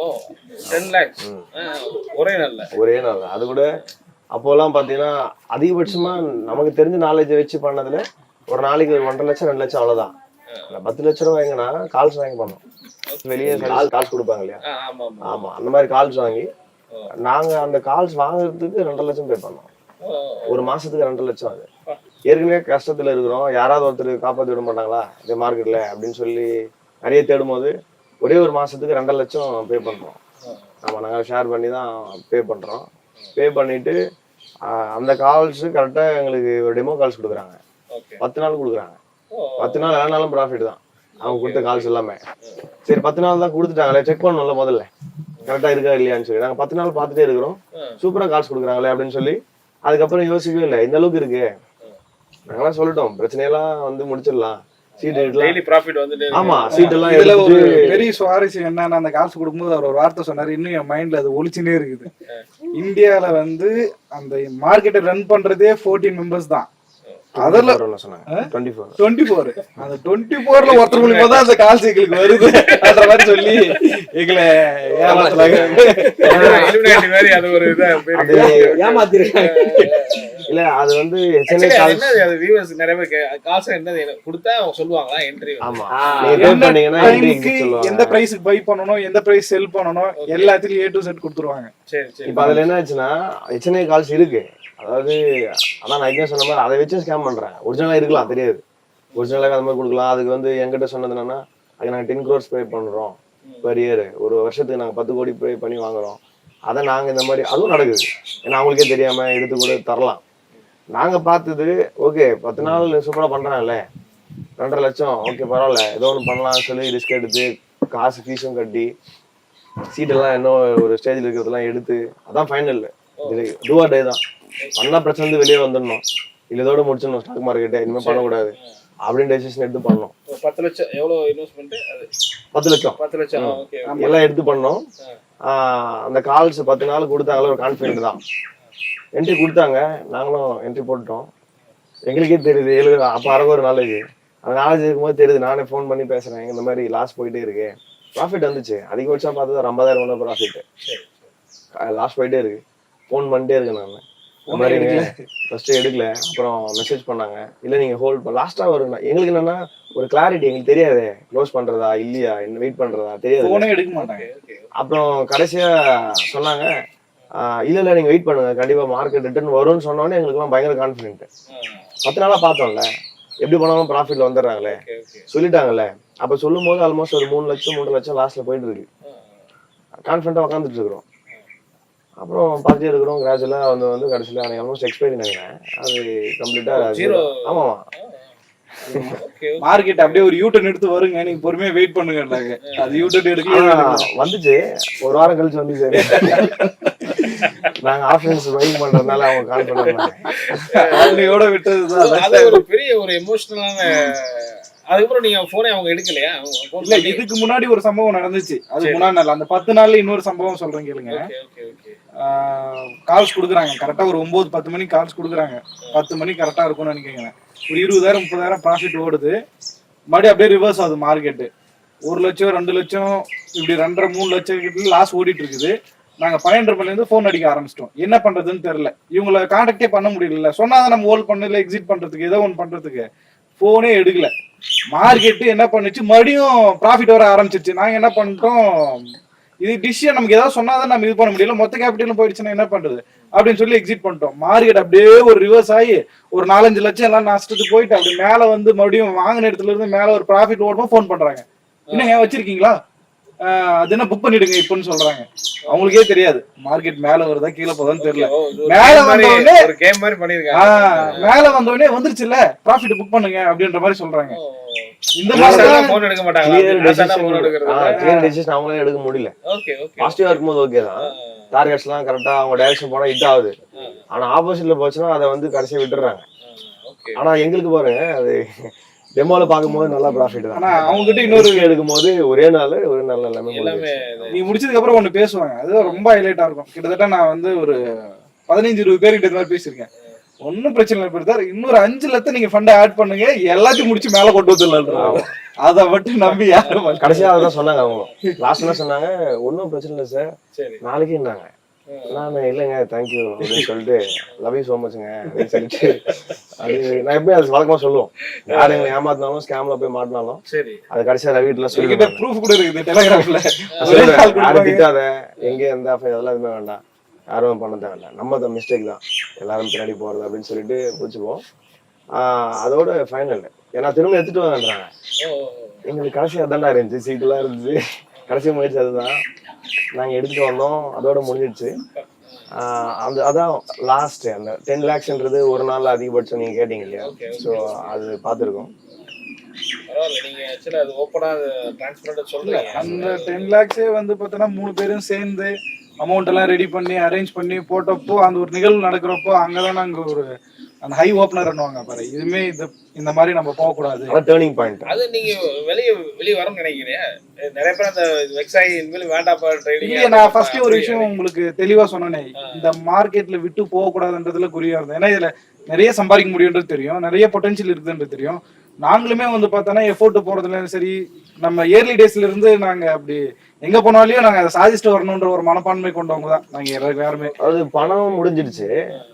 ஓ 10 lakhs ஒரே நாள்ல. ஒரே நாள். அது கூட அப்போலாம் பாத்தீங்கன்னா அதிகபட்சமா நமக்கு தெரிஞ்ச நாலேஜை வச்சு பண்ணதுல ஒரு நாளைக்கு ஒரு 1.5 லட்சம் 2 லட்சம் அவ்வளவுதான். 10 லட்சம் ரூபாய் வாங்கினா கால்ஸ் வாங்கி பண்ணோம். வெளியே கால்ஸ் கொடுப்பாங்க இல்லையா? ஆமா ஆமா. ஆமா, அந்த மாதிரி கால்ஸ் வாங்கி நாங்க அந்த கால்ஸ் வாங்குறதுக்கு 2.5 லட்சம் பே பண்ணோம். ஒரு மாசத்துக்கு 2 லட்சம். அது ஏற்கனவே கஷ்டத்துல இருக்கிறோம், யாராவது ஒருத்தர் காப்பாத்தி விட மாட்டாங்களா இந்த மார்க்கெட்ல அப்படின்னு சொல்லி நிறைய தேடும் போது ஒரே ஒரு மாசத்துக்கு 2.5 லட்சம் பே பண்றோம். ஆமா, நாங்க ஷேர் பண்ணி தான் பே பண்றோம். பே பண்ணிட்டு அந்த கால்ஸ் கரெக்டா எங்களுக்கு ஒரு டெமோ கால்ஸ் கொடுக்குறாங்க. 10 நாள் கொடுக்குறாங்க. 10 நாள் ஆனாலும் ப்ராஃபிட் தான் அவங்க கொடுத்த கால்ஸ் எல்லாமே. சரி 10 நாள் தான் கொடுத்துட்டாங்களே, செக் பண்ணணும்ல முதல்ல கரெக்டா இருக்கா இல்லையான்னு சொல்லி நாங்க 10 நாள் பார்த்துட்டே இருக்கிறோம். சூப்பரா கால்ஸ் கொடுக்குறாங்களே அப்படின்னு சொல்லி அதுக்கப்புறம் யோசிக்கவே இல்லை, இந்த அளவுக்கு இருக்கு. நாங்களாம் சொல்லிட்டோம் பிரச்சனையெல்லாம் வந்து முடிச்சிடலாம். டெய்லி ப்ராஃபிட் வந்து ஆமா, சீட் எல்லாம் இதுல ஒரு எடுத்துட்டு பெரிய சுவாரஸ்யம் என்னன்னா, அந்த காசு கொடுக்கும்போது அவர் ஒரு வார்த்தை சொன்னாரு, இன்னும் என் மைண்ட்ல அது ஒளிச்சுனே இருக்குது. இந்தியால வந்து அந்த மார்க்கெட்டை ரன் பண்றதே 14 மெம்பர்ஸ் தான். அதுல 24 அந்த 24ல ஒருத்தர் மூலியமா தான் அந்த கால்ஸ் எங்களுக்கு வருது அந்த மாதிரி சொல்லி எங்களை ஏமாத்துறாங்க. அது ஒரு ஏமாத்திருக்காங்க. இல்ல அது வந்து அது வியூவர்ஸ் நிறைய பேர் கால்ஸ் என்னது கொடுத்தா அவங்க சொல்லுவாங்களா என்ட்ரி. ஆமா, எந்த பிரைஸ்க்கு பை பண்ணனும், எந்த பிரைஸ் செல் பண்ணனும் எல்லாத்துலயும் A to Z கொடுத்துருவாங்க. சரி சரி. இப்ப அதுல என்ன ஆச்சுன்னா HNI கால்ஸ் இருக்கு. அதாவது அதான் நான் என்ன சொன்ன மாதிரி அதை வச்சு ஸ்கேம் பண்றேன். ஒரிஜினலா இருக்கலாம் தெரியாது, ஒரிஜினலாக அந்த மாதிரி கொடுக்கலாம். அதுக்கு வந்து எங்கிட்ட சொன்னது என்னன்னா, அதுக்கு நாங்கள் 10 crores பே பண்றோம் பெர் இயர், ஒரு வருஷத்துக்கு நாங்கள் 10 கோடி பே பண்ணி வாங்குறோம். அதை நாங்க இந்த மாதிரி அதுவும் நடக்குது. ஏன்னா அவங்களுக்கே தெரியாம எடுத்து கூட தரலாம். நாங்க பார்த்தது ஓகே 10 நாள் சூப்பரா பண்றாங்கல்ல, 2.5 லட்சம் ஓகே பரவாயில்ல ஏதோ ஒன்று பண்ணலாம்னு சொல்லி ரிஸ்க் எடுத்து காசு ஃபீஸும் கட்டி சீட்டெல்லாம் இன்னும் ஒரு ஸ்டேஜில் இருக்கிறதெல்லாம் எடுத்து அதான் ஃபைனல் டூ ஆர் டே தான். பண்ணா பிரச்சனை வந்து வெளியே வந்துடணும், இல்லை இதோட முடிச்சிடணும் ஸ்டாக் மார்க்கெட்டை, இனிமேல் பண்ணக்கூடாது அப்படின்னு டெசிஷன் எடுத்து பண்ணோம். 10 லட்சம் எவ்வளோ இன்வெஸ்ட்மெண்ட்? 10 லட்சம் 10 லட்சம் எல்லாம் எடுத்து பண்ணோம். அந்த கால்ஸ் 10 நாள் கொடுத்தாங்களே ஒரு கான்ஃபிடென்ட் தான். என்ட்ரி கொடுத்தாங்க, நாங்களும் என்ட்ரி போட்டுட்டோம். எங்களுக்கே தெரியுது அப்போ ஒரு நாலேஜ், அந்த நாலேஜ் இருக்கும்போது தெரியுது. நானே ஃபோன் பண்ணி பேசுறேன், இந்த மாதிரி லாஸ் போயிட்டே இருக்கு, ப்ராஃபிட் வந்துச்சு அதிகபட்சம் பார்த்தது ஒரு 50,000 ப்ராஃபிட், லாஸ் போயிட்டே இருக்கு. ஃபோன் பண்ணிட்டே இருக்கேன் நான், இந்த மாதிரி ஃபர்ஸ்ட் எடுக்கல, அப்புறம் மெசேஜ் பண்ணாங்க இல்லை நீங்க ஹோல்ட் லாஸ்டா ஒரு எங்களுக்கு என்னன்னா ஒரு கிளாரிட்டி எங்களுக்கு தெரியாது, க்ளோஸ் பண்றதா இல்லையா என்ன வெயிட் பண்றதா தெரியாது, எடுக்க மாட்டாங்க. அப்புறம் கடைசியா சொன்னாங்க இல்ல நீங்க வெயிட் பண்ணுங்க கண்டிப்பா மார்க்கெட் ரிட்டர்ன் வரும்னு சொன்னோன்னே எங்களுக்குலாம் பயங்கர கான்ஃபிடென்ட். 10 நாளா பார்த்தோம்ல எப்படி பண்ணாலும் ப்ராஃபிட்ல வந்துடுறாங்களே சொல்லிட்டாங்கல்ல. அப்ப சொல்லும் போது ஆல்மோஸ்ட் ஒரு 3 லட்சம் 3.5 லட்சம் லாஸ்ட்ல போயிட்டு இருக்கு. கான்ஃபிடென்ட்டா உட்காந்துட்டு இருக்கிறோம். அப்புறம் பார்த்துட்டே இருக்கிறோம். கிராஜுவலா வந்து கடைசியில் ஆல்மோஸ்ட் எக்ஸ்பைரி நினைக்கிறேன், அது கம்ப்ளீட்டா ஆமா மார்க்கெட் அப்படியே ஒரு யூட்டர்ன் எடுத்து வருங்க, நீங்க பொறுமையா வெயிட் பண்ணுங்கன்றாங்க. அது யூட்டர்ன் எடுக்க வந்துச்சு, ஒரு வாரம் கழிச்சு வந்துச்சு. நாங்க ஆப்ஷன்ஸ் பையிங் பண்றதுனால அவங்க கால் பண்ணாங்க விட்டதுதான். அது ஒரு பெரிய ஒரு எமோஷனலான. அதுக்கப்புறம் நீங்க போனே அவங்க எடுக்கலையா? இல்ல, இதுக்கு முன்னாடி ஒரு சம்பவம் நடந்துச்சு. அது முன்னாடி நாள் அந்த 10 நாள்ல இன்னொரு சம்பவம் சொல்றேன் கேளுங்க. கால்ஸ் கொடுக்குறாங்க கரெக்டா ஒரு 9-10 மணிக்கு கால்ஸ் கொடுக்குறாங்க. 10 மணிக்கு கரெக்டா இருக்கும்னு நினைக்கிறேன். ஒரு 20,000-30,000 ப்ராஃபிட் ஓடுது. மறுபடியும் அப்படியே ரிவர்ஸ் ஆகுது மார்க்கெட்டு. 1 லட்சம் 2 லட்சம் இப்படி 2.5-3 லட்சம் கிட்ட லாஸ் ஓடிட்டு இருக்குது. நாங்க 12 மணிலேருந்து ஃபோன் அடிக்க ஆரம்பிச்சிட்டோம். என்ன பண்றதுன்னு தெரியல, இவங்களை கான்டாக்டே பண்ண முடியல. சொன்னாதான் நம்ம ஹோல்ட் பண்ணல, எக்ஸிட் பண்றதுக்கு ஏதோ ஒன்று பண்றதுக்கு போனே எடுக்கல. மார்க்கெட்டு என்ன பண்ணுச்சு, மறுபடியும் ப்ராஃபிட் வர ஆரம்பிச்சிருச்சு. நாங்க என்ன பண்ணிட்டோம், இது டிசிஷன் நமக்கு ஏதாவது சொன்னாதான் நம்ம இது பண்ண முடியல. மொத்த கேபிட்டலும் போயிடுச்சுன்னா என்ன பண்றது, அப்படின்னு சொல்லி எக்ஸிட் பண்ணிட்டோம். மார்க்கெட் அப்படியே ஒரு ரிவர்ஸ் ஆகி ஒரு 4-5 லட்சம் எல்லாம் நஷ்டத்துக்கு போயிட்டு அப்படி மேல வந்து மறுபடியும் வாங்கின இடத்துல இருந்து மேல ஒரு ப்ராஃபிட் ஓடும்போது ஃபோன் பண்றாங்க, இன்னும் ஏன் வச்சிருக்கீங்களா, அது என்ன புக் பண்ணிடுங்க இப்பன்னு சொல்றாங்க. அவங்களுக்கே தெரியாது மார்க்கெட் மேல வருதா கீழே போதான்னு தெரியல. மேல வந்தவொடனே ஒரு கேம் மாதிரி பண்ணிருக்காங்க. மேல வந்தவொடனே வந்துருச்சுல்ல ப்ராஃபிட் புக் பண்ணுங்க அப்படின்ற மாதிரி சொல்றாங்க. இந்த மாசம் போன் எடுக்க மாட்டாங்க. கிளியர் டெசிஷன் அவங்களே எடுக்க முடியல. Okay okay. பாசிட்டிவா இருக்கும்போது ஓகே தான், டார்கெட்ஸ் எல்லாம் கரெக்டா அவங்க டைரக்ஷன் போனா ஹிட் ஆகுது. ஆனா ஆப்போசிட்ல போச்சுன்னா அதை வந்து கடைசியா விட்டுறாங்க. ஆனா எங்களுக்கு பாருங்க அது டெமோல பாக்கும்போது நல்லா ப்ராஃபிட் தான். ஆனா அவங்க கிட்ட இன்னொரு எடுக்கும் போது ஒரே நாள் எல்லாமே நீ முடிச்சதுக்கு அப்புறம் ஒண்ணு பேசுவாங்க, அது ரொம்ப ஹைலைட்டா இருக்கும். கிட்டத்தட்ட நான் வந்து ஒரு 15-20 பேர்கிட்ட இந்த மாதிரி பேசியிருக்கேன். ஒன்னும் பிரச்சனை இல்லை பிரதர், இன்னொரு 5 லட்சம் நீங்க ஃபண்ட் ஆட் பண்ணுங்க, எல்லாத்தையும் முடிச்சு மேல கொண்டு வந்துடலாம். அதை மட்டும் நம்பி யாரும் கடைசியா அதான் சொன்னாங்க. அவங்க லாஸ்ட் என்ன சொன்னாங்க, ஒன்னும் பிரச்சனை இல்லை சார் நாளைக்கு இருந்தாங்க. நான் இல்லைங்க தேங்க்யூ அப்படின்னு சொல்லிட்டு லவ் யூ சோ மச்ங்க அப்படின்னு சொல்லிட்டு அது நான் எப்பயும் அது வழக்கமா சொல்லுவோம். யாரு எங்களை ஏமாத்தினாலும் ஸ்கேம்ல போய் மாட்டினாலும் அது கடைசியா ரவிட்ல சொல்லி ப்ரூஃப் கூட இருக்குது டெலிகிராம்ல. யாரும் திட்டாத, எங்க எந்த அதெல்லாம் எதுவுமே வேண்டாம், யாரும் பண்ண தேவையில்ல, நம்ம தான் மிஸ்டேக் தான் எல்லாரும் பின்னாடி போறது அப்படின்னு சொல்லிட்டு பிடிச்சிப்போம். அதோட ஃபைனல் ஏன்னா திரும்ப எடுத்துட்டு வாங்கன்றாங்க. எங்களுக்கு கடைசி அதான்டா இருந்துச்சு, சீட்டுலாம் இருந்துச்சு, கடைசி முயற்சி அதுதான் நாங்க எடுத்துட்டு வந்தோம், அதோட முடிஞ்சிடுச்சு. அதான் லாஸ்ட் அந்த 10 lakhsன்றது ஒரு நாள் அதிகபட்சம் நீங்க கேட்டீங்க இல்லையா, ஸோ அது பார்த்துருக்கோம். அந்த 10 lakhs வந்து பார்த்தோன்னா 3 பேரும் சேர்ந்து அமௌண்ட் எல்லாம் ரெடி பண்ணி அரேஞ்ச் பண்ணி போட்டப்போ அந்த ஒரு நிகழ்வு நடக்கிறப்போ அங்கதான் நாங்க ஒரு அந்த ஹை ஓப்பனர் பண்ணுவாங்க பாரு, இதுமே இந்த மாதிரி நம்ம போகக்கூடாது, டேர்னிங் பாயிண்ட். அது நீங்க வெளியே வரணும்னு நினைக்கிறீங்க. நிறைய பேர் அந்த வெக்ஸாய் இனிமேல் வேண்டாப்பா ட்ரேடிங். இல்ல நான் ஃபர்ஸ்ட் ஒரு விஷயம் உங்களுக்கு தெளிவா சொன்னேனே, இந்த மார்க்கெட்ல விட்டு போக கூடாதுன்றதுல குறியா இருந்தேன். ஏன்னா இதுல நிறைய சம்பாதிக்க முடியும்ன்றது தெரியும், நிறைய பொட்டன்ஷியல் இருக்குதுன்றது தெரியும். நாங்களுமே வந்து பார்த்தோன்னா எஃபோர்ட் போறதுல சரி, நம்ம இயர்லி டேஸ்ல இருந்து நாங்க அப்படி எங்க போனாலையும் நாங்க அதை சாதிச்சுட்டு வரணும்ன்ற ஒரு மனப்பான்மை கொண்டவங்க தான் நாங்க எல்லாருமே. அது பணம் முடிஞ்சிடுச்சு,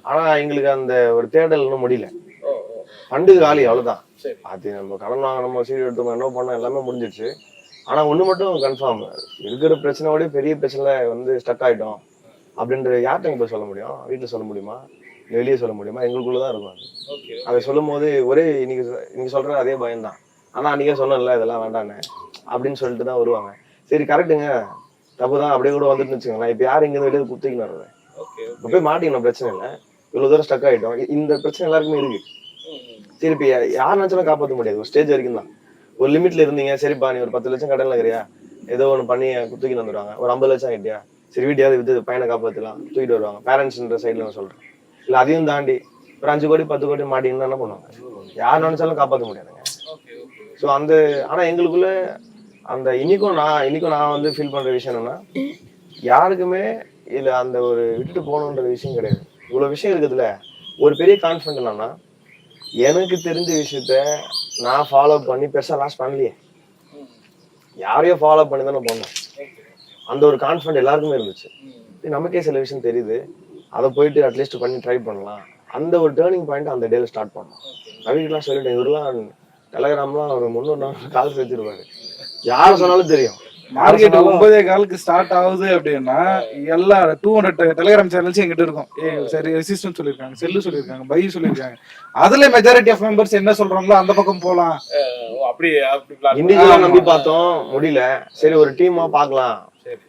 ஆனா எங்களுக்கு அந்த ஒரு தேடல் இன்னும் முடியல. ஃபண்டு காலி அவ்வளவுதான். அது நம்ம கடன் வாங்கணும், சீடு எடுத்தோம், என்ன பண்ணோம், எல்லாமே முடிஞ்சிடுச்சு. ஆனா ஒண்ணு மட்டும் கன்ஃபார்ம், இருக்கிற பிரச்சனையோட பெரிய பிரச்சனை வந்து ஸ்டக் ஆயிட்டோம் அப்படின்ற யார்கிட்ட போய் சொல்ல முடியும்? வீட்டுல சொல்ல முடியுமா, வெளியே சொல்ல முடியுமா? எங்களுக்குள்ளதான் இருக்கும் அது. அதை சொல்லும் போது ஒரே இன்னைக்கு சொல்ற அதே பயம்தான். ஆனா அன்னைக்கே சொன்னேன்ல இதெல்லாம் வேண்டானே அப்படின்னு சொல்லிட்டு தான் வருவாங்க. சரி கரெக்டுங்க, தப்புதான், அப்படியே கூட வந்துட்டு வச்சுக்கோங்களேன். இப்ப யாரு இங்க வெளியே குத்திக்கணும் வருவேன், இப்ப போய் மாட்டிக்கணும், பிரச்சனை இல்லை, இவ்வளவு தூரம் ஸ்டக் ஆயிட்டோம், இந்த பிரச்சனை எல்லாருக்குமே இருக்கு. சரி இப்ப யார் நினைச்சாலும் காப்பாற்ற முடியாது, ஒரு ஸ்டேஜ் வரைக்கும் தான். ஒரு லிமிட்ல இருந்தீங்க, சரிப்பா நீ ஒரு 10 லட்சம் கடன்ல இருக்கிறியா, ஏதோ ஒண்ணு பண்ணி தூக்கிட்டு வந்துடுவாங்க. ஒரு 50 லட்சம் ஆகிட்டியா, சரி வீட்டையாவது வித்து பையனை காப்பாற்றலாம், தூக்கிட்டு வருவாங்க. பேரண்ட்ஸ்ன்ற சைட்ல நான் சொல்றேன். இல்ல அதையும் தாண்டி ஒரு 5 கோடி 10 கோடி மாட்டிங்கன்னா என்ன பண்ணுவாங்க? யார் நினைச்சாலும் காப்பாற்ற முடியாதுங்க. ஸோ அந்த ஆனா எங்களுக்குள்ள அந்த இன்னைக்கும் நான் வந்து ஃபீல் பண்ற விஷயம் என்னன்னா, யாருக்குமே இல்ல அந்த ஒரு விட்டுட்டு போகணுன்ற விஷயம் கிடையாது. இவ்வளவு விஷயம் இருக்குதுல, ஒரு பெரிய கான்ஃபிடன்ட் என்னன்னா, எனக்கு தெரிஞ்ச விஷயத்த நான் ஃபாலோ பண்ணி பெருசா லாஸ் பண்ணலையே, யாரையோ ஃபாலோ பண்ணி தானே போனோம். அந்த ஒரு கான்ஃபிடன்ட் எல்லாருக்குமே இருந்துச்சு. நமக்கே சில விஷயம் தெரியுது, அதை போயிட்டு அட்லீஸ்ட் பண்ணி ட்ரை பண்ணலாம். அந்த ஒரு டேர்னிங் பாயிண்ட் அந்த டேல ஸ்டார்ட் பண்ணோம். ரவிக்கெல்லாம் சொல்லிட்டேன், இவரெல்லாம் டெலகிராம்லாம் ஒரு 300 கால்ஸ் வச்சிருப்பாரு, யாரு சொன்னாலும் தெரியும். மார்க்கெட் 9:15 ஸ்டார்ட் ஆகுது அப்படின்னா எல்லா 200 டெலிகிராம் சேனல்ஸ் எங்கிட்ட இருக்கும். சரி ரெசிஸ்டன்ஸ் சொல்லியிருக்காங்க, செல்லு சொல்லியிருக்காங்க, பை சொல்லியிருக்காங்க. அதுல மெஜாரிட்டி ஆஃப் மெம்பர்ஸ் என்ன சொல்றாங்களோ அந்த பக்கம் போலாம். இண்டிவிஜுவலா நம்பி பார்த்தோம், முடியல. சரி ஒரு டீமா பாக்கலாம்.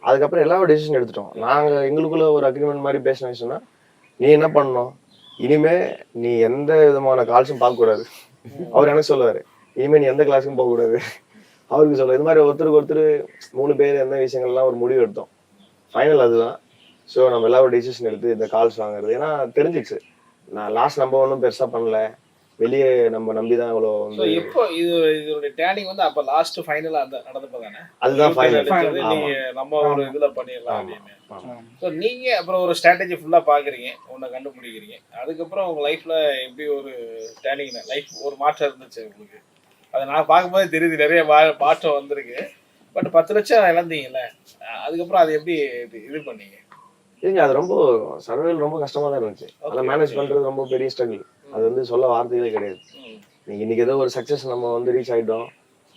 அதுக்கப்புறம் எல்லாரும் டெசிஷன் எடுத்துட்டோம். நாங்க எங்களுக்குள்ள ஒரு அக்ரிமெண்ட் மாதிரி பேசின விஷயம்னா, நீ என்ன பண்ணணும், இனிமே நீ எந்த விதமான கால்ஸும் பார்க்க கூடாது. அவர் எனக்கு சொல்லுவாரு, இனிமே நீ எந்த கிளாஸுக்கும் போக கூடாது. அவருக்கு சொல்ல இது மாதிரி ஒருத்தருக்கு ஒருத்தர் 3 பேர் எந்த விஷயங்கள்லாம் ஒரு முடிவு எடுத்தோம். ஃபைனல் அதுதான். ஸோ நம்ம எல்லாரும் டிசிஷன் எடுத்து இந்த கால்ஸ் வாங்குறது. ஏன்னா தெரிஞ்சிச்சு, நான் லாஸ்ட் நம்ம ஒன்றும் பெருசா பண்ணல, வெளியே நம்ம நம்பிதான் இவ்வளோ வந்து. இப்போ இதோட டேர்னிங் வந்து அப்ப லாஸ்ட் ஃபைனல் நடந்தப்ப தானே, அதுதான் ஃபைனல். நீங்க நம்ம ஒரு இதுல பண்ணிடலாம் அப்படின்னு. ஸோ நீங்க அப்புறம் ஒரு ஸ்ட்ராட்டஜி ஃபுல்லா பாக்குறீங்க, ஒன்றை கண்டுபிடிக்கிறீங்க. அதுக்கப்புறம் உங்க லைஃப்ல எப்படி ஒரு டேர்னிங் லைஃப் ஒரு மாற்றம் இருந்துச்சு உங்களுக்கு? அதை நான் பார்க்கும்போது தெரியுது, நிறைய மாற்றம் வந்திருக்கு. பட் 10 லட்சம் இழந்தீங்கல்ல, அதுக்கப்புறம் அதை எப்படி இது பண்ணீங்க? இல்லைங்க, அது ரொம்ப சர்வைவல் ரொம்ப கஷ்டமா தான் இருந்துச்சு. அதை மேனேஜ் பண்றது ரொம்ப பெரிய ஸ்ட்ரகிள். அது வந்து சொல்ல வார்த்தைகளே கிடையாது. நீங்க இன்னைக்கு ஏதோ ஒரு சக்சஸ் நம்ம வந்து ரீச் ஆயிட்டோம்,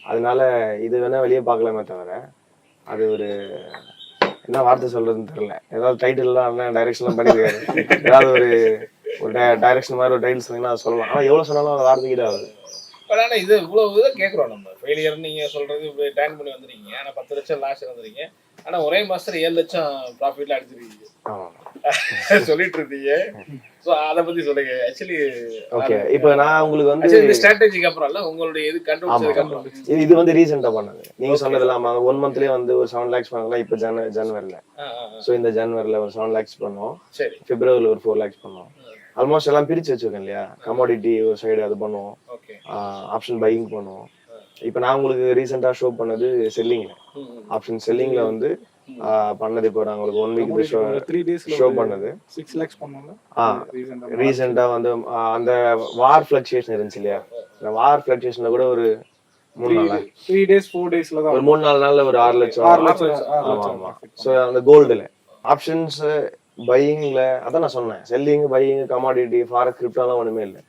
அதனால இது வேணா வெளியே பார்க்கலாமே தவிர, அது ஒரு என்ன வார்த்தை சொல்றதுன்னு தெரியல. ஏதாவது டைட்டில்லாம் அண்ணன் டைரக்ஷன்லாம் பண்ணிருக்காரு. ஏதாவது ஒரு டைரக்ஷன் மாதிரி ஒரு டைட்டில் சொன்னீங்கன்னா அதை சொல்லலாம். ஆனா எவ்வளவு சொன்னாலும் அந்த வார்த்தை ஈடாகுது. பட் ஆனால் இது இவ்வளவு இதை கேட்குறோம் நம்ம. ஃபெயிலியர் நீங்கள் சொல்கிறது டேன் பண்ணி வந்துருக்கீங்க, ஆனால் 10 லட்சம் லாஸ் இருந்துருக்கீங்க, ஆனால் ஒரே மாதத்துல 7 லட்சம் ப்ராஃபிட்ல அடிச்சிருக்கீங்க சொல்லிட்டு இருந்தீங்க. ஸோ அதை பற்றி சொல்லுங்க. ஆக்சுவலி ஓகே, இப்போ நான் உங்களுக்கு வந்து இந்த ஸ்ட்ராட்டஜிக்கு அப்புறம் இல்லை, உங்களுடைய இது கண்டுபிடிச்சதுக்கு அப்புறம் இது வந்து ரீசெண்டா பண்ணது. நீங்க சொன்னது இல்லாம 1 மந்த்லயே வந்து ஒரு 7 lakhs பண்ணலாம். இப்போ ஜனவரில ஸோ இந்த ஜனவரில ஒரு 7 lakhs பண்ணோம். சரி, பிப்ரவரியில் ஒரு 4 lakhs பண்ணோம். ஆல்மோஸ்ட் எல்லாம் பிரிச்சு வச்சிருக்கேன் இல்லையா. கமாடிட்டி ஒரு சைடு அது பண்ணுவோம், ஓகே, ஆப்ஷன் பையிங் பண்ணுவோம். இப்போ நான் உங்களுக்கு ரீசெண்டா ஷோ பண்ணது செல்லிங்ல. ஆப்ஷன் செல்லிங்ல வந்து பண்ணது. இப்போ நான் உங்களுக்கு 1 week 3 days ஷோ பண்ணது 6 lakhs பண்ணோம்ல. ரீசெண்டா வந்து அந்த வார் ஃபிளக்சுவேஷன் இருந்துச்சு இல்லையா. அந்த வார் ஃபிளக்சுவேஷன்ல கூட ஒரு 3 நாள் 3 days 4 daysல தான் ஒரு 3-4 நாள்ல ஒரு 6 லட்சம். ஆமா. ஸோ அந்த கோல்டுல ஆப்ஷன்ஸ் பையிங்ல அதான் நான் சொன்னேன். செல்லிங், பையிங், கமாடிட்டி, ஃபாரெக்ஸ், கிரிப்டோலாம் ஒண்ணுமே இல்லை.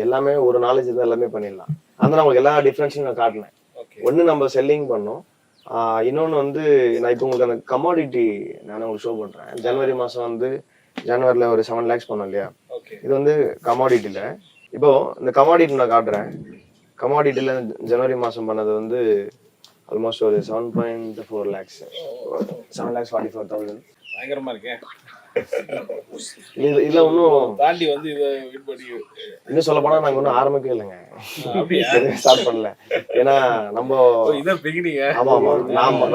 எல்லாமே ஒரு நாலேஜ் தான், எல்லாமே பண்ணிடலாம். அந்த நான் உங்களுக்கு எல்லா டிஃபரன்ஸையும் நான் காட்டினேன். ஒன்று நம்ம செல்லிங் பண்ணோம், இன்னொன்று வந்து நான் இப்போ உங்களுக்கு அந்த கமாடிட்டி நான் உங்களுக்கு ஷோ பண்றேன். ஜனவரி மாசம் வந்து ஜனவரியில் ஒரு 7 lakhs பண்ணோம் இல்லையா. இது வந்து கமாடிட்டியில். இப்போ இந்த கமாடிட்டி நான் காட்டுறேன். கமாடிட்டியில் ஜனவரி மாதம் பண்ணது வந்து ஆல்மோஸ்ட் ஒரு 7.4 lakhs, 7,44,000. பயங்கரமா இருக்கேன். இதுல இன்னும் தாண்டி வந்து இதை வின் பண்ணி இன்னும் சொல்ல போனா நாங்க ஒன்றும் ஆரம்பிக்கவே இல்லைங்க, ஸ்டார்ட் பண்ணல. ஏன்னா நம்ம இதான் பிகினிங்க. ஆமா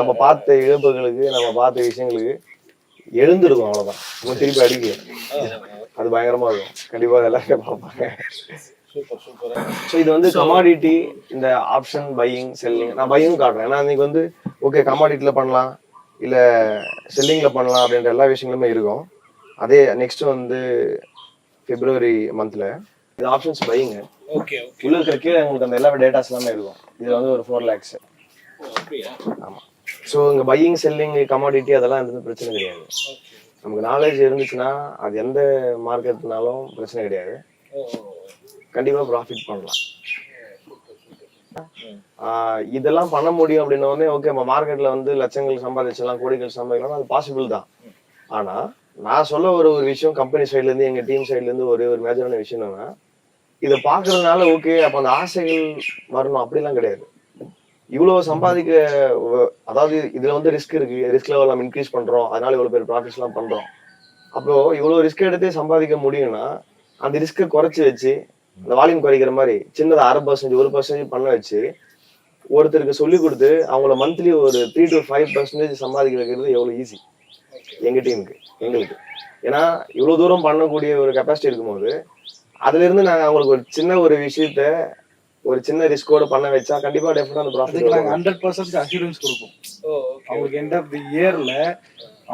நம்ம பார்த்த இழப்புகளுக்கு, நம்ம பார்த்த விஷயங்களுக்கு எழுந்திருக்கும், அவ்வளவுதான். நம்ம திருப்பி அடிக்க அது பயங்கரமா இருக்கும். கண்டிப்பா எல்லாருமே பார்ப்பாங்க. Super super. ஸோ இது வந்து கமாடிட்டி, இந்த ஆப்ஷன் பையிங், செல்லிங். நான் பையிங் காட்டுறேன். ஏன்னா இன்னைக்கு வந்து ஓகே கமாடிட்டியில் பண்ணலாம் இல்லை செல்லிங்கில் பண்ணலாம் அப்படின்ற எல்லா விஷயங்களுமே இருக்கும். அதே நெக்ஸ்ட் வந்து பிப்ரவரி மந்த்ல இது ஆப்ஷன்ஸ் பையிங்க. ஓகே, உள்ள இருக்கிற கீழே உங்களுக்கு அந்த எல்லா டேட்டாஸ் எல்லாமே இருக்கும். இதுல வந்து ஒரு 4 lakhs. ஆமா. ஸோ இங்கே பையிங், செல்லிங், கமாடிட்டி அதெல்லாம் எந்த பிரச்சனை கிடையாது. நமக்கு நாலேஜ் இருந்துச்சுன்னா அது எந்த மார்க்கெட்னாலும் பிரச்சனை கிடையாது. கண்டிப்பா ப்ராஃபிட் பண்ணலாம். இதெல்லாம் பண்ண முடியும் அப்படின்னோடனே ஓகே மார்க்கெட்ல வந்து லட்சங்கள் சம்பாதிச்சலாம், கோடிகள் சம்பாதிக்கலாம், அது பாசிபிள் தான். ஆனா நான் சொல்ல ஒரு விஷயம், கம்பெனி சைட்ல இருந்து, எங்க டீம் சைட்ல இருந்து ஒரு மேஜரான விஷயம் என்னன்னா, இதை பாக்குறதுனால ஓகே அப்ப அந்த ஆசைகள் வரணும் அப்படிலாம் கிடையாது. இவ்வளவு சம்பாதிக்க, அதாவது இதுல வந்து ரிஸ்க் இருக்கு, ரிஸ்க் லெவல் நம்ம இன்க்ரீஸ் பண்றோம், அதனால இவ்வளவு பேர் ப்ராஃபிட்ஸ் எல்லாம் பண்றோம். அப்போ இவ்வளவு ரிஸ்க் எடுத்து சம்பாதிக்க முடியும்னா அந்த ரிஸ்க்கை குறைச்சி வச்சு, அந்த வால்யூம் குறைக்கிற மாதிரி சின்னதா 0.5% 1% பண்ண வச்சு ஒருத்தருக்கு சொல்லி கொடுத்து அவங்கள மந்த்லி ஒரு 3 to 5% சம்பாதிக்க வைக்கிறது எவ்வளவு ஈஸி எங்க டீமுக்கு, எங்களுக்கு. ஏன்னா இவ்வளவு தூரம் பண்ணக்கூடிய ஒரு கெப்பாசிட்டி இருக்கும்போது அதுல இருந்து நாங்க அவங்களுக்கு ஒரு சின்ன ஒரு விஷயத்த ஒரு சின்ன ரிஸ்கோட பண்ண வச்சா கண்டிப்பா டெஃபினட்டா அந்த ப்ராஃபிட் அதுக்கு நாங்க 100% அஷூரன்ஸ் கொடுப்போம். அவங்களுக்கு எண்ட் ஆஃப் தி இயர்ல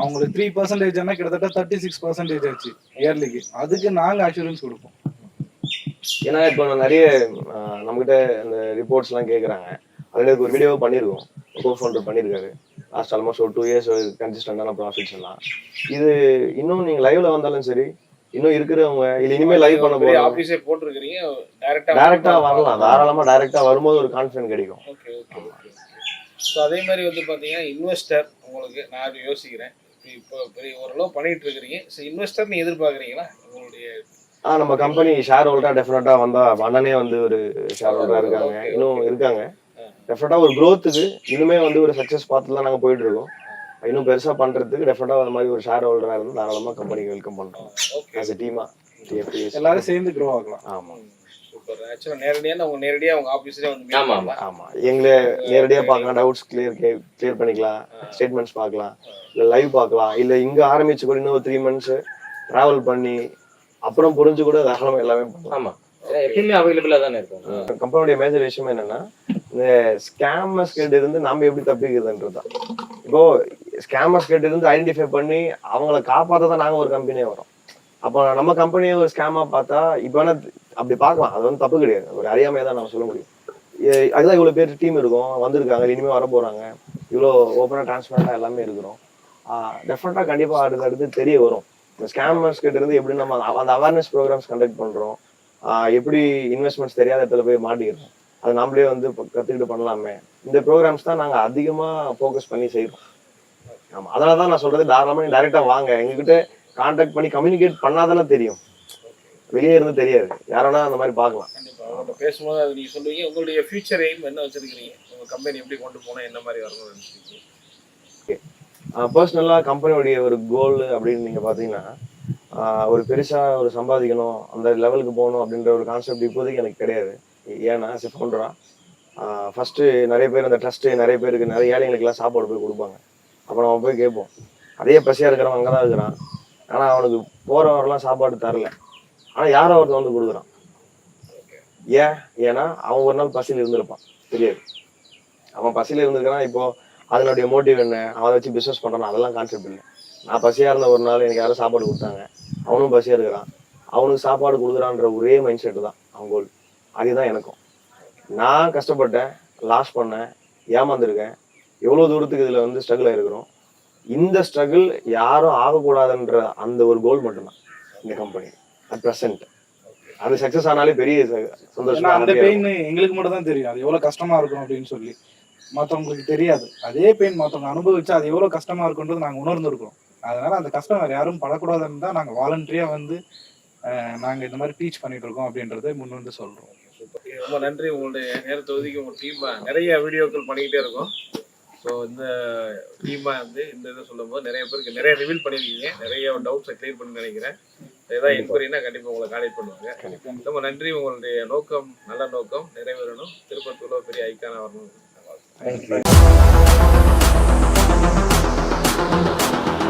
அவங்களுக்கு 3% ஆனா கிட்டத்தட்ட 36% ஆச்சு இயர்லிக்கு. அதுக்கு நாங்க அஷூரன்ஸ் கொடுப்போம். ஏன்னா இப்போ நிறைய நம்மகிட்ட அந்த ரிப்போர்ட்ஸ் எல்லாம் கேட்குறாங்க. அதில் ஒரு வீடியோ பண்ணியிருக்கோம், கோ ஃபவுண்டர் பண்ணியிருக்காரு. லாஸ்ட் ஆல்மோஸ்ட் ஒரு 2 years கன்சிஸ்டண்டான ப்ராஃபிட்ஸ் எல்லாம். இது இன்னும் நீங்க லைவ்ல வந்தாலும் சரி, இன்னும் இருக்கிறவங்க இல்ல இனிமேல் லைவ் பண்ண போறோம், ஆபீஸே போட்டுருக்கீங்க, டைரக்டா வரலாம். தாராளமா டைரக்டா வரும்போது ஒரு கான்ஃபிடன்ட் கிடைக்கும். Okay okay okay. ஸோ அதே மாதிரி வந்து பார்த்தீங்கன்னா இன்வெஸ்டர் உங்களுக்கு நான் யோசிக்கிறேன், இப்போ பெரிய ஓரளவு பண்ணிட்டு இருக்கிறீங்க. ஸோ இன்வெஸ்டர் நீ எதிர்பார்க்குறீங்களா உங்களுடைய? நம்ம கம்பெனி ஷேர் ஹோல்டரா டெஃபினட்டா வந்தா, அண்ணனே வந்து ஒரு ஷேர் ஹோல்டரா இருக்காங்க, இன்னும் இருக்காங்க. டெஃபினட்டா ஒரு க்ரோத்துக்கு இனிமே வந்து ஒரு சக்சஸ் பார்த்து தான் நாங்க போயிட்டு இருக்கோம். இன்னும் பெருசா பண்றதுக்கு டெஃபினட்டா அந்த மாதிரி ஒரு ஷேர் ஹோல்டரா இருந்து தாராளமா கம்பெனிக்கு வெல்கம் பண்றோம். ஆஸ் எ டீமா எல்லாரும் சேர்ந்து க்ரோ ஆகலாம். ஆமா சூப்பர். ஆக்சுவலாக நேரடியாக அவங்க ஆஃபீஸ்லேயே வந்து ஆமா ஆமா எங்களை நேரடியா பார்க்கலாம், டவுட்ஸ் கிளியர் பண்ணிக்கலாம், ஸ்டேட்மெண்ட்ஸ் பார்க்கலாம், இல்ல லைவ் பார்க்கலாம், இல்ல இங்க ஆரம்பிச்சு கூட இன்னும் 3 months டிராவல் பண்ணி அப்புறம் புரிஞ்சு கூட தாராளமா எல்லாமே பண்ணலாம். ஆமா, எப்பயுமே அவைலபிளா தானே இருக்கும். கம்பெனியோட மேஜர் விஷயம் என்னன்னா, இந்த ஸ்கேமர்ஸ் கிட்ட இருந்து நாம எப்படி தப்பிக்கிறதுன்றதுதான். இப்போ ஸ்கேமர்ஸ் கிட்ட இருந்து ஐடென்டிஃபை பண்ணி அவங்கள காப்பாற்ற தான் நாங்க ஒரு கம்பெனியே வரோம். அப்போ நம்ம கம்பெனியை ஒரு ஸ்கேமா பார்த்தா இப்போ வேணா அப்படி பார்க்கலாம், அது வந்து தப்பு கிடையாது, ஒரு அறியாமையை தான் நம்ம சொல்ல முடியும். அதுதான் இவ்வளோ பேர் டீம் இருக்கும், வந்திருக்காங்க, இனிமேல் வர போறாங்க, இவ்வளோ ஓப்பனாக டிரான்ஸ்பரண்டா எல்லாமே இருக்கிறோம். டெஃபினட்டா கண்டிப்பா அடுத்து தெரிய வரும். இந்த ஸ்கேமர்ஸ் கிட்ட இருந்து எப்படி நம்ம அந்த அவேர்னஸ் ப்ரோக்ராம்ஸ் கண்டக்ட் பண்றோம், எப்படி இன்வெஸ்ட்மெண்ட்ஸ் தெரியாத இடத்துல போய் மாட்டிக்கிறோம், அதை நாமளே வந்து கத்துக்கிட்டு பண்ணலாமே. இந்த ப்ரோக்ராம்ஸ் தான் நாங்க அதிகமா ஃபோக்கஸ் பண்ணி செய்யறோம். ஆமா, அதனால தான் நான் சொல்றது தாராளமா நீங்க டைரக்டா வாங்க, எங்ககிட்ட கான்டாக்ட் பண்ணி கம்யூனிகேட் பண்ணாதானே தெரியும், வெளியே இருந்து தெரியாது. யாரோனா அந்த மாதிரி பார்க்கலாம். கண்டிப்பா அவங்கள்ட்ட பேசும்போது அது நீங்க சொல்லுவீங்க. உங்களுடைய ஃபியூச்சர் எய்ம் என்ன வச்சிருக்கீங்க? உங்க கம்பெனி எப்படி கொண்டு போனா என்ன மாதிரி வரணும்னு நினைச்சிருக்கீங்க? பர்சனலாக கம்பெனியோடைய ஒரு கோல் அப்படின்னு நீங்கள் பார்த்தீங்கன்னா, ஒரு பெருசாக ஒரு சம்பாதிக்கணும், அந்த லெவலுக்கு போகணும் அப்படின்ற ஒரு கான்செப்ட் இப்போதைக்கு எனக்கு கிடையாது. ஏன்னா ஆஸ் எ ஃபவுண்டராக ஃபஸ்ட்டு நிறைய பேர் அந்த ட்ரஸ்ட்டு நிறைய பேருக்கு நிறைய ஏழைங்களுக்கெல்லாம் சாப்பாடு போய் கொடுப்பாங்க. அப்போ நம்ம போய் கேட்போம், அதே பசியாக இருக்கிறவன் அங்கே தான் இருக்கிறான், ஆனால் அவனுக்கு போகிறவரெல்லாம் சாப்பாடு தரல, ஆனால் யாரோ ஒருத்தன் வந்து கொடுக்குறான். ஏன்னா அவன் ஒரு நாள் பசியில் இருந்திருப்பான், தெரியாது. அவன் பசியில் இருந்திருக்கான். இப்போது அதனுடைய மோட்டிவ் என்ன, அவனை வச்சு பிஸ்னஸ் பண்ணுறான், அதெல்லாம் கான்செப்ட் இல்லை. நான் பசியாக இருந்த ஒரு நாள் எனக்கு யாரும் சாப்பாடு கொடுத்தாங்க, அவனும் பசியாக இருக்கிறான், அவனுக்கு சாப்பாடு கொடுக்குறான்ற ஒரே மைண்ட் செட்டு தான் அவன் கோல். அதுதான் எனக்கும். நான் கஷ்டப்பட்டேன், லாஸ் பண்ணேன், ஏமாந்துருக்கேன், எவ்வளோ தூரத்துக்கு இதில் வந்து ஸ்ட்ரகிள் ஆகிருக்கிறோம். இந்த ஸ்ட்ரகிள் யாரும் ஆகக்கூடாதுன்ற அந்த ஒரு கோல் மட்டும்தான் இந்த கம்பெனி அட் ப்ரெசென்ட். அது சக்ஸஸ் ஆனாலே பெரிய சந்தோஷம். அந்த பெயின் எங்களுக்கு மட்டும் தான் தெரியும், அது எவ்வளவு கஷ்டமா இருக்கும் அப்படின்னு சொல்லி. மற்றவங்களுக்கு தெரியாது. அதே பெயின் மற்றவங்க அனுபவிச்சா அது எவ்வளவு கஷ்டமா இருக்குன்றது நாங்கள் உணர்ந்துருக்கோம். அதனால அந்த கஷ்டம் வேறு யாரும் படக்கூடாதுன்னு தான் நாங்கள் வாலண்டரியா வந்து நாங்கள் இந்த மாதிரி டீச் பண்ணிட்டு இருக்கோம் அப்படின்றத முன் வந்து சொல்றோம். ரொம்ப நன்றி. உங்களுடைய நேரத்தை ஒதுக்கி உங்கள் டீமை நிறைய வீடியோக்கள் பண்ணிக்கிட்டே இருக்கோம். ஸோ இந்த டீமை வந்து இந்த இதை சொல்லும் போது நிறைய பேருக்கு நிறைய ரிவீல் பண்ணியிருக்கீங்க, நிறைய டவுட்ஸை கிளியர் பண்ணி நினைக்கிறேன். ஏதாவது என்கொயரினா கண்டிப்பாக உங்களை கான்டெக்ட் பண்ணுவாங்க. ரொம்ப நன்றி. உங்களுடைய நோக்கம் நல்ல நோக்கம் நிறைவேறணும், திருப்பத்தூர்ல பெரிய ஐக்கான வரணும். Thank you.